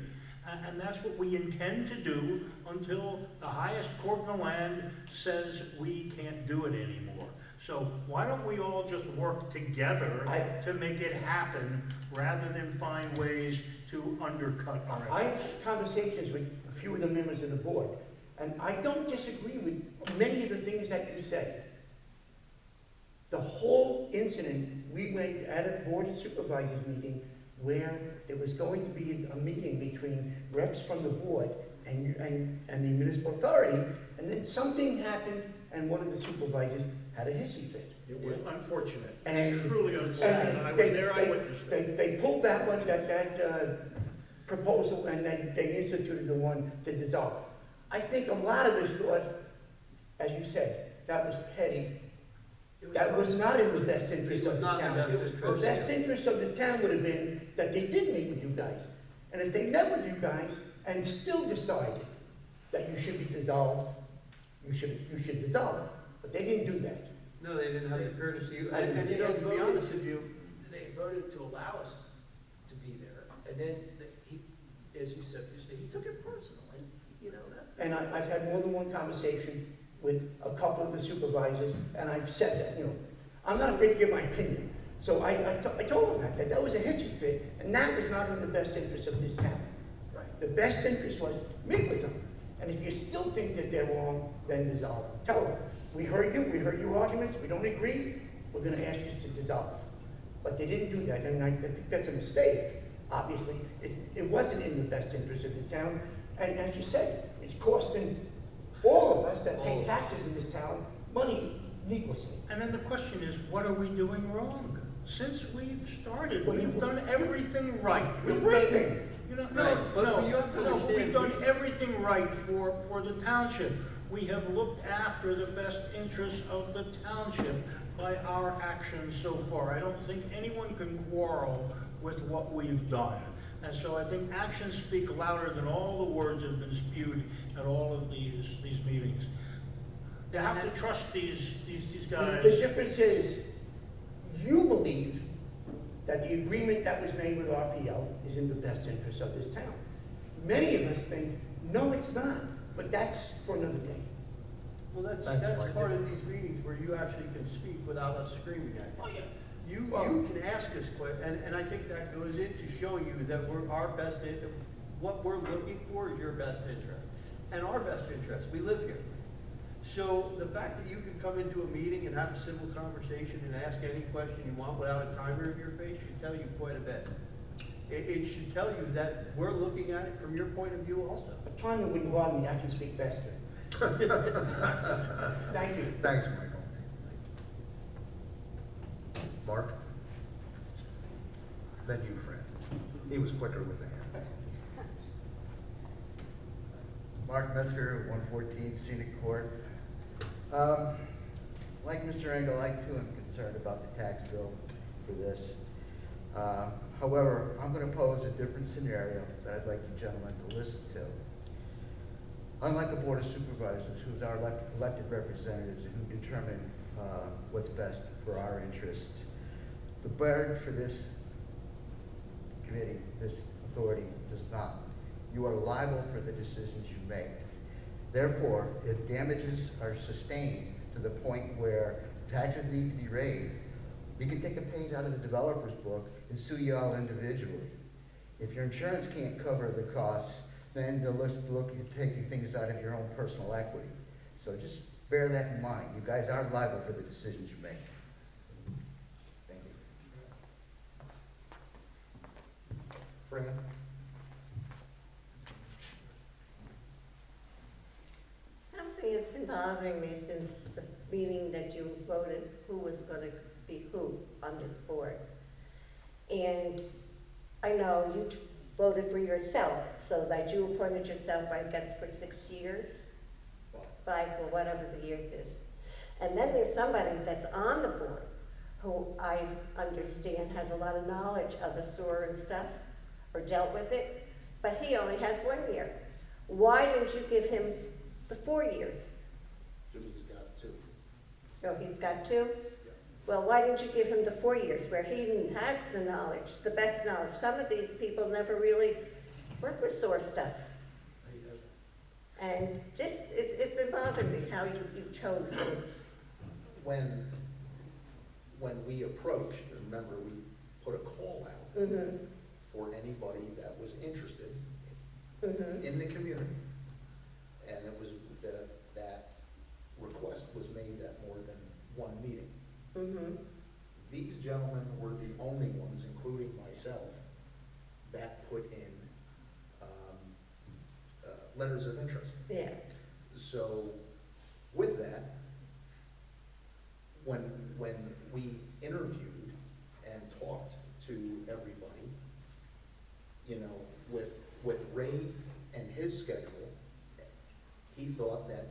And that's what we intend to do until the highest court in the land says we can't do it anymore. So why don't we all just work together to make it happen rather than find ways to undercut our efforts? I had conversations with a few of the members of the board, and I don't disagree with many of the things that you said. The whole incident, we went at a Board of Supervisors meeting where there was going to be a meeting between reps from the board and the municipal authority, and then something happened and one of the supervisors had a hissy fit. It was unfortunate, And truly unfortunate, and and I was there, I witnessed it. they pulled that one, that proposal, and then they instituted the one to dissolve. I think a lot of us thought, as you said, that was petty. That was not in the best interest of the town. The best interest of the town would have been that they did meet with you guys. And if they met with you guys and still decided that you should be dissolved, you should dissolve it. But they didn't do that. No, they didn't have the courtesy, And and you know, to be honest with you, They voted to allow us to be there, and then he, as you said, he took it personally, you know, that. And I've had more than one conversation with a couple of the supervisors, and I've said that, you know, I'm not afraid to give my opinion. So I told them that was a hissy fit, and that was not in the best interest of this town. Right. The best interest was meet with them. And if you still think that they're wrong, then dissolve. Tell them, we heard your arguments, we don't agree, we're gonna ask you to dissolve. But they didn't do that, and I think that's a mistake. Obviously, it wasn't in the best interest of the town, and as you said, it's costing all of us that pay taxes in this town money needlessly. And then the question is, what are we doing wrong? Since we've started, Well, we've done everything right. We're breathing. You know, Right, but you have to no, understand, we've done everything right for the township. We have looked after the best interests of the township by our actions so far. I don't think anyone can quarrel with what we've done. And so I think actions speak louder than all the words that have been spewed at all of these meetings. You have to trust these guys. The difference is, you believe that the agreement that was made with RPL is in the best interest of this town. Many of us think, no, it's not, but that's for another day. well, that's Thanks, Mike. part of these meetings where you actually can speak without us screaming at you. Oh, yeah. You Well- can ask us questions, and I think that goes into showing you that we're our best, what we're looking for is your best interest. And our best interest, we live here. So the fact that you can come into a meeting and have a civil conversation and ask any question you want without a timer in your face should tell you quite a bit. It should tell you that we're looking at it from your point of view also. A timer wouldn't bother me, I can speak faster. Thank you. Thanks, Michael. Mark? Then you, Fred. He was quicker with the hand. Mark Metzger, 114 Scenic Court. Like Mr. Engel, I too am concerned about the tax bill for this. However, I'm going to pose a different scenario that I'd like you gentlemen to listen to. Unlike a board of supervisors, who's our elected representatives and who determine what's best for our interest, the board for this committee, this authority, does not. You are liable for the decisions you make. Therefore, if damages are sustained to the point where taxes need to be raised, you can take a page out of the developer's book and sue you all individually. If your insurance can't cover the costs, then you'll look at taking things out of your own personal equity. So just bear that in mind. You guys are liable for the decisions you make. Thank you. Fran? Something has been bothering me since the meeting that you voted who was gonna be who on this board. And I know you voted for yourself, so that you appointed yourself, I guess, for 6 years, 5 or whatever the years is. And then there's somebody that's on the board who I understand has a lot of knowledge of the sewer and stuff, or dealt with it, but he only has 1 year. Why didn't you give him the 4 years? Jimmy's got 2. So he's got 2? Well, why didn't you give him the 4 years where he has the knowledge, the best knowledge? Some of these people never really work with sewer stuff. And just, it's been bothering me how you chose to. When we approached, remember, we put a call out Mm-hmm, for anybody that was interested mm-hmm, in the community. And it was, that request was made at more than one meeting. mm-hmm. These gentlemen were the only ones, including myself, that put in letters of interest. Yeah, So with that, when we interviewed and talked to everybody, you know, with Ray and his schedule, he thought that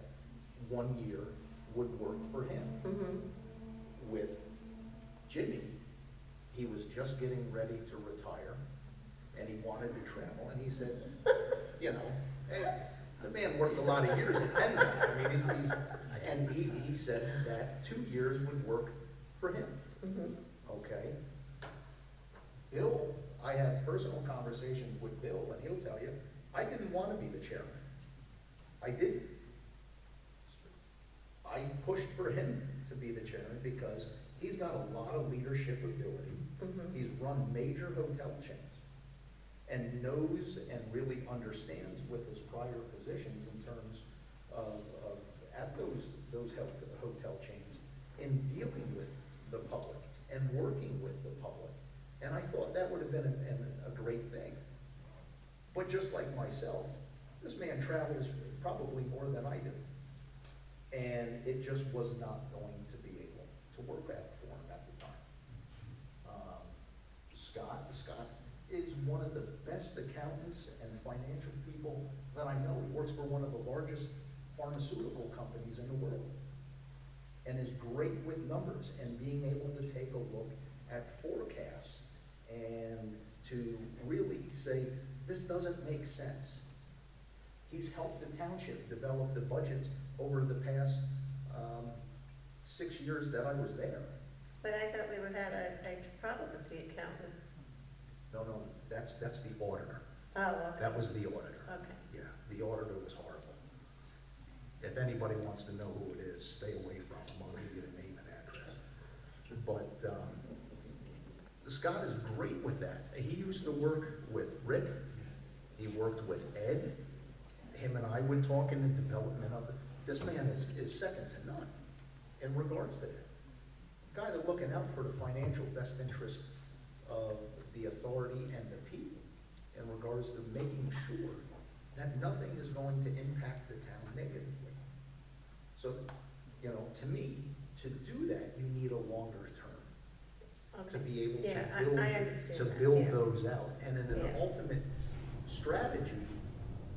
1 year would work for him. mm-hmm, With Jimmy, he was just getting ready to retire, and he wanted to travel, and he said, you know, hey, the man worked a lot of years at PennDOT. I mean, and he said that 2 years would work for him. Okay? Bill, I had personal conversations with Bill, and he'll tell you, I didn't want to be the chairman. I didn't. I pushed for him to be the chairman because he's got a lot of leadership ability. He's run major hotel chains and knows and really understands with his prior positions in terms of at those hotel chains in dealing with the public and working with the public. And I thought that would have been a great thing. But just like myself, this man travels probably more than I do. And it just was not going to be able to work out for him at the time. Scott is one of the best accountants and financial people that I know. He works for one of the largest pharmaceutical companies in the world and is great with numbers and being able to take a look at forecasts and to really say, this doesn't make sense. He's helped the township develop the budgets over the past 6 years that I was there. But I thought we had a problem with the accountant. No, that's the auditor. Oh, okay. That was the auditor. Okay. Yeah, the auditor was horrible. If anybody wants to know who it is, stay away from him. I'll give you the name and address. But Scott is great with that. He used to work with Rick. He worked with Ed. Him and I would talk in the development of it. This man is second to none in regards to that. Guy that's looking out for the financial best interest of the authority and the people in regards to making sure that nothing is going to impact the town negatively. So, you know, to me, to do that, you need a longer term. Okay. To be able Yeah, to build, I understand to that, build yeah. those out. And in an Yeah. ultimate strategy,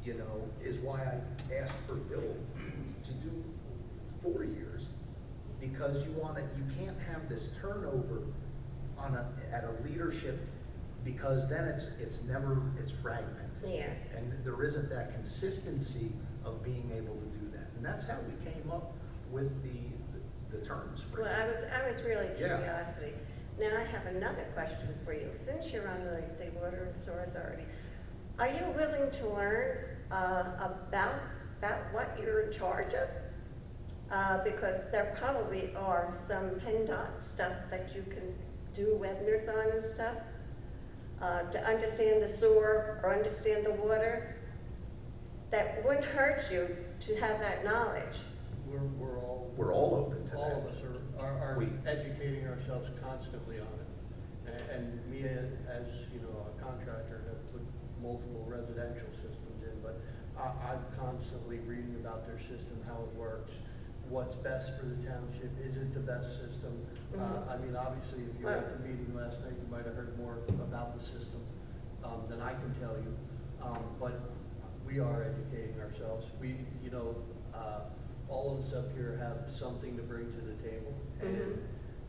you know, is why I asked for Bill to do 4 years, because you can't have this turnover at a leadership, because then it's fragmented. Yeah. And there isn't that consistency of being able to do that. And that's how we came up with the terms. For Well, I was really Yeah. curiosity. Now I have another question for you. Since you're on the Water and Sewer Authority, are you willing to learn about what you're in charge of? Because there probably are some PennDOT stuff that you can do webinars on and stuff. To understand the sewer or understand the water, that wouldn't hurt you to have that knowledge. We're all open to all that. of us are We- educating ourselves constantly on it. And me as, you know, a contractor have put multiple residential systems in, but I'm constantly reading about their system, how it works, what's best for the township, is it the best system? I mean, obviously, if you were at the meeting last night, you might have heard more about the system than I can tell you. But we are educating ourselves. We, you know, all of us up here have something to bring to the table. And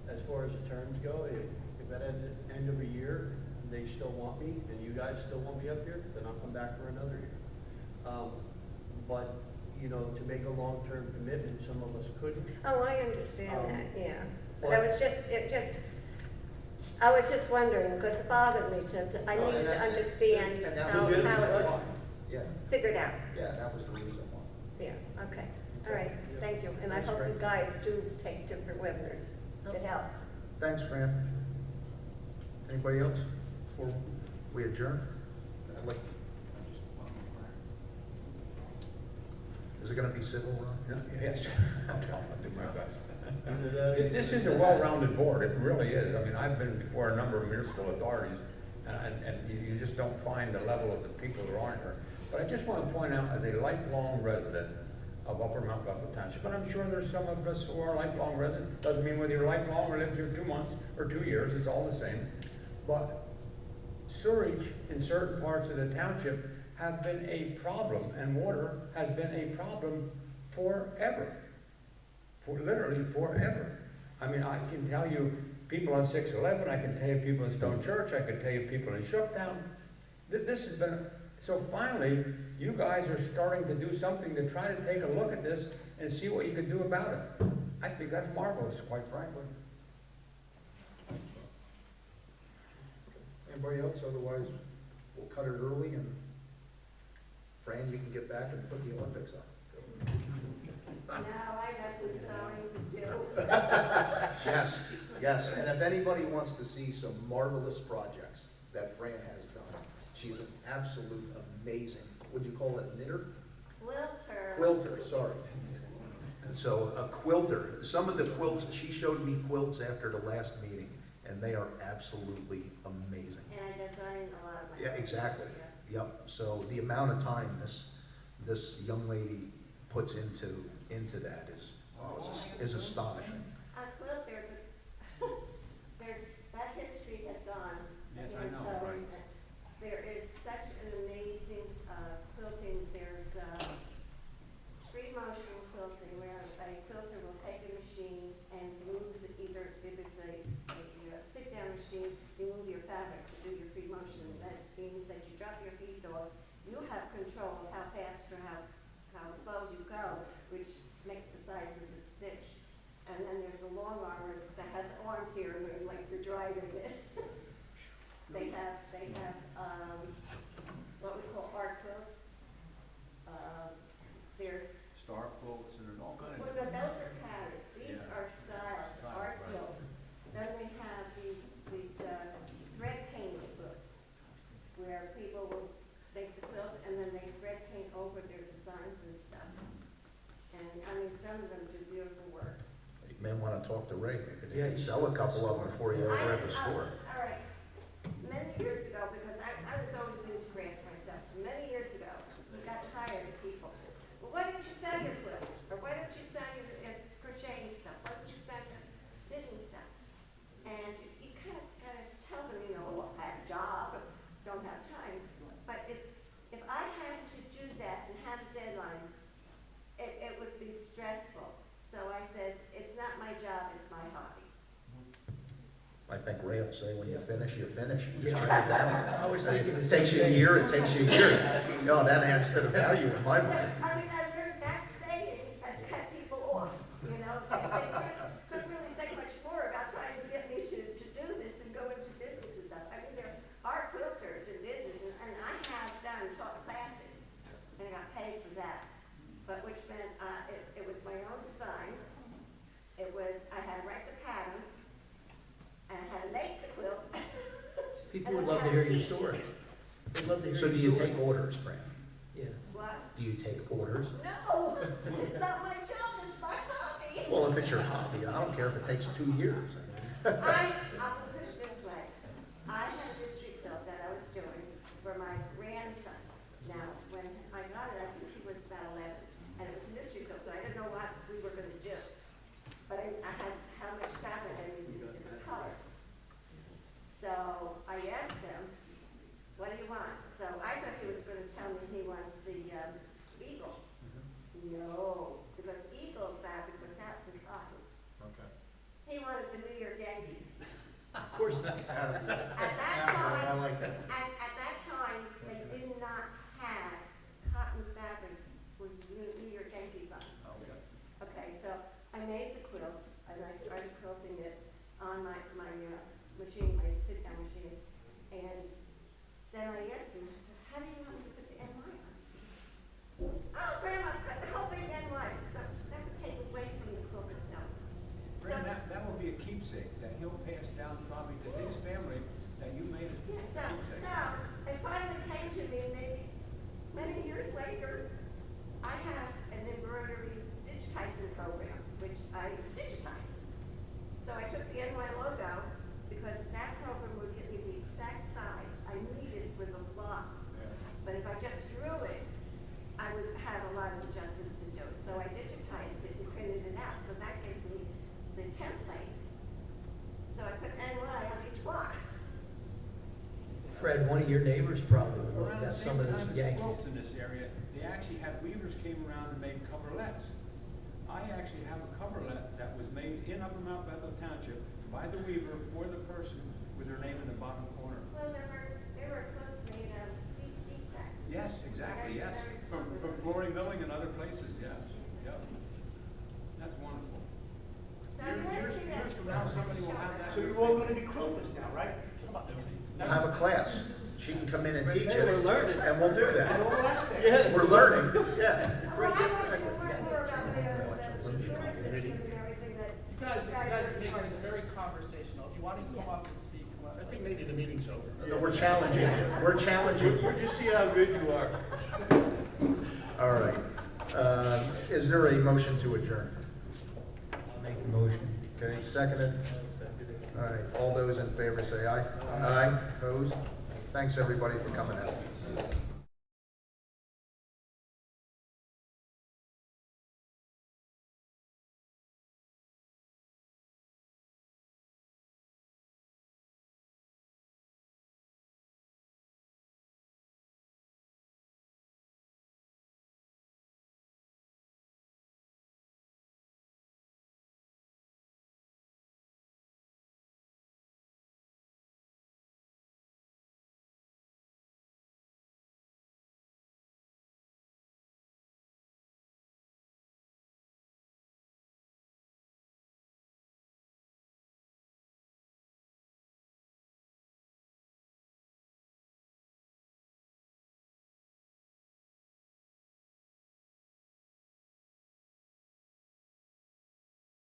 as far as the terms go, if at the end of a year, they still want me, and you guys still want me up here, then I'll come back for another year. But, you know, to make a long-term commitment, some of us couldn't. Oh, I understand that, yeah. But but- I was just wondering, because it bothered me I No, needed and to that- understand and that how was it the reason was why. Yeah, figured out. yeah, that was the reason why. Yeah, okay. All right, thank you. And I Thanks, hope Fran. you guys do take different webinars. It helps. Thanks, Fran. Anybody else before we adjourn? I'd like- Is it gonna be civil, Ron? Yes, I'll do my best. This is a well-rounded board, it really is. I mean, I've been before a number of municipal authorities, and you just don't find the level of the people who are on here. But I just want to point out, as a lifelong resident of Upper Mount Bethel Township, and I'm sure there's some of us who are lifelong residents, doesn't mean whether you're lifelong or lived here 2 months or 2 years, it's all the same. But sewage in certain parts of the township have been a problem, and water has been a problem forever. Literally forever. I mean, I can tell you people on 611, I can tell you people in Stone Church, I can tell you people in Shooktown, This has been, so finally, you guys are starting to do something to try to take a look at this and see what you can do about it. I think that's marvelous, quite frankly. Anybody else? Otherwise, we'll cut it early and Fran, you can get back and put the Olympics on. Now I got some sewing to do. Yes, yes, and if anybody wants to see some marvelous projects that Fran has done, she's an absolute amazing, would you call it a knitter? Quilter. Quilter, sorry. And so a quilter, some of the quilts, she showed me quilts after the last meeting, and they are absolutely amazing. And I designed a lot of my. Yeah, exactly. Yeah. Yep, so the amount of time this young lady puts into that is astonishing. On quilt, there's, that history has gone. Yes, I And know, so right. There is such an amazing, quilting, there's, free motion quilting, where a quilter will take a machine and move either, if it's a sit-down machine, you move your fabric to do your free motion. That means that you drop your feet off, you have control of how fast or how slow you go, which makes the size of the stitch. And then there's the long armors that has arms here, and like you're driving it. They have, what we call art quilts. There's, Star quotes and all kinds well, no, those are patterns, these Yeah. are styles, art quilts. Then we have these thread painted quilts, where people will make the quilt and then they thread paint over their designs and stuff. And, I mean, some of them do beautiful work. You may want to talk to Ray, maybe they Yeah, can sell a couple of them for you over at the store. All right, many years ago, because I was always into crafts myself, many years ago, we got tired of people. Well, why don't you sell your quilts? Or why don't you sell your crocheting stuff? Why don't you sell your knitting stuff? And you kind of tell them, you know, well, I have a job, don't have time. But if I had to do that and have a deadline, it would be stressful. So I said, it's not my job, it's my hobby. I think Ray will say, when you finish, you finish. You Yeah. turn it down. I was thinking the It same takes you a thing. year, it takes you a year. No, that adds to the value in my mind. I mean, I learned that saying has cut people off, you know? They couldn't really say much more about trying to get me to do this and go into business and stuff. I mean, there are quilters in business, and I have taught classes, and I got paid for that. But which meant, it was my own design. It was, I had to write the pattern, and I had to make the quilt. People would love to hear your story. They'd love to hear So your do you story. take orders, Fran? Yeah. What? Do you take orders? No, it's not my job, it's my hobby. Well, if it's your hobby, I don't care if it takes 2 years. I will put it this way. I had a history quilt that I was doing for my grandson. Now, when I got it, I think he was about 11, and it was a history quilt, so I didn't know what we were gonna do. But I had how much fabric I needed in different colors. So I asked him, what do you want? So I thought he was gonna tell me he wants the eagles. No, because eagle fabric was out for cotton. Okay. He wanted the New York Yankees. Of course not. At that I time, like that. at that time, they did not have cotton fabric with New York Yankees on. Okay. Okay, so I made the quilt, and I started quilting it on my machine, my sit-down machine. And then I asked him, I said, how do you want me to put the NY on? Oh, Grandma, put the whole big NY. So that would take away from the quilt itself. Fran, that will be a keepsake that he'll pass down probably to his family, that you made a Yeah, keepsake. so it finally came to me, maybe many years later, I have an embroidery digitizing program, which I digitize. So I took the NY logo, because that program would give me the exact size I needed for the block. But if I just drew it, I would have a lot of adjustments to do. So I digitized it and printed it out, so that gave me the template. So I put NY on each block. Fred, one of your neighbors probably would love Around the that, same some of time those as Yankees. quilts in this area, they actually had weavers came around and made coverlets. I actually have a coverlet that was made in Upper Mount Bethel Township by the weaver for the person with their name in the bottom corner. Well, there were quilts made out of yes. For flooring building and other places, yes, yep. That's wonderful. Years from now, somebody will have that. So you're all gonna be quilters now, right? We'll have a class. She can come in and teach it. We're learning. And we'll do On that. all aspects. Yeah. We're learning, yeah. You guys are making this very conversational. If you want to come up and speak, come up. I think maybe the meeting's over. No, we're challenging you. We're challenging you. We're just seeing how good you are. All right. Is there a motion to adjourn? Make the motion. Okay, seconded. All right, all those in favor say aye. Aye. Opposed? Thanks, everybody, for coming out.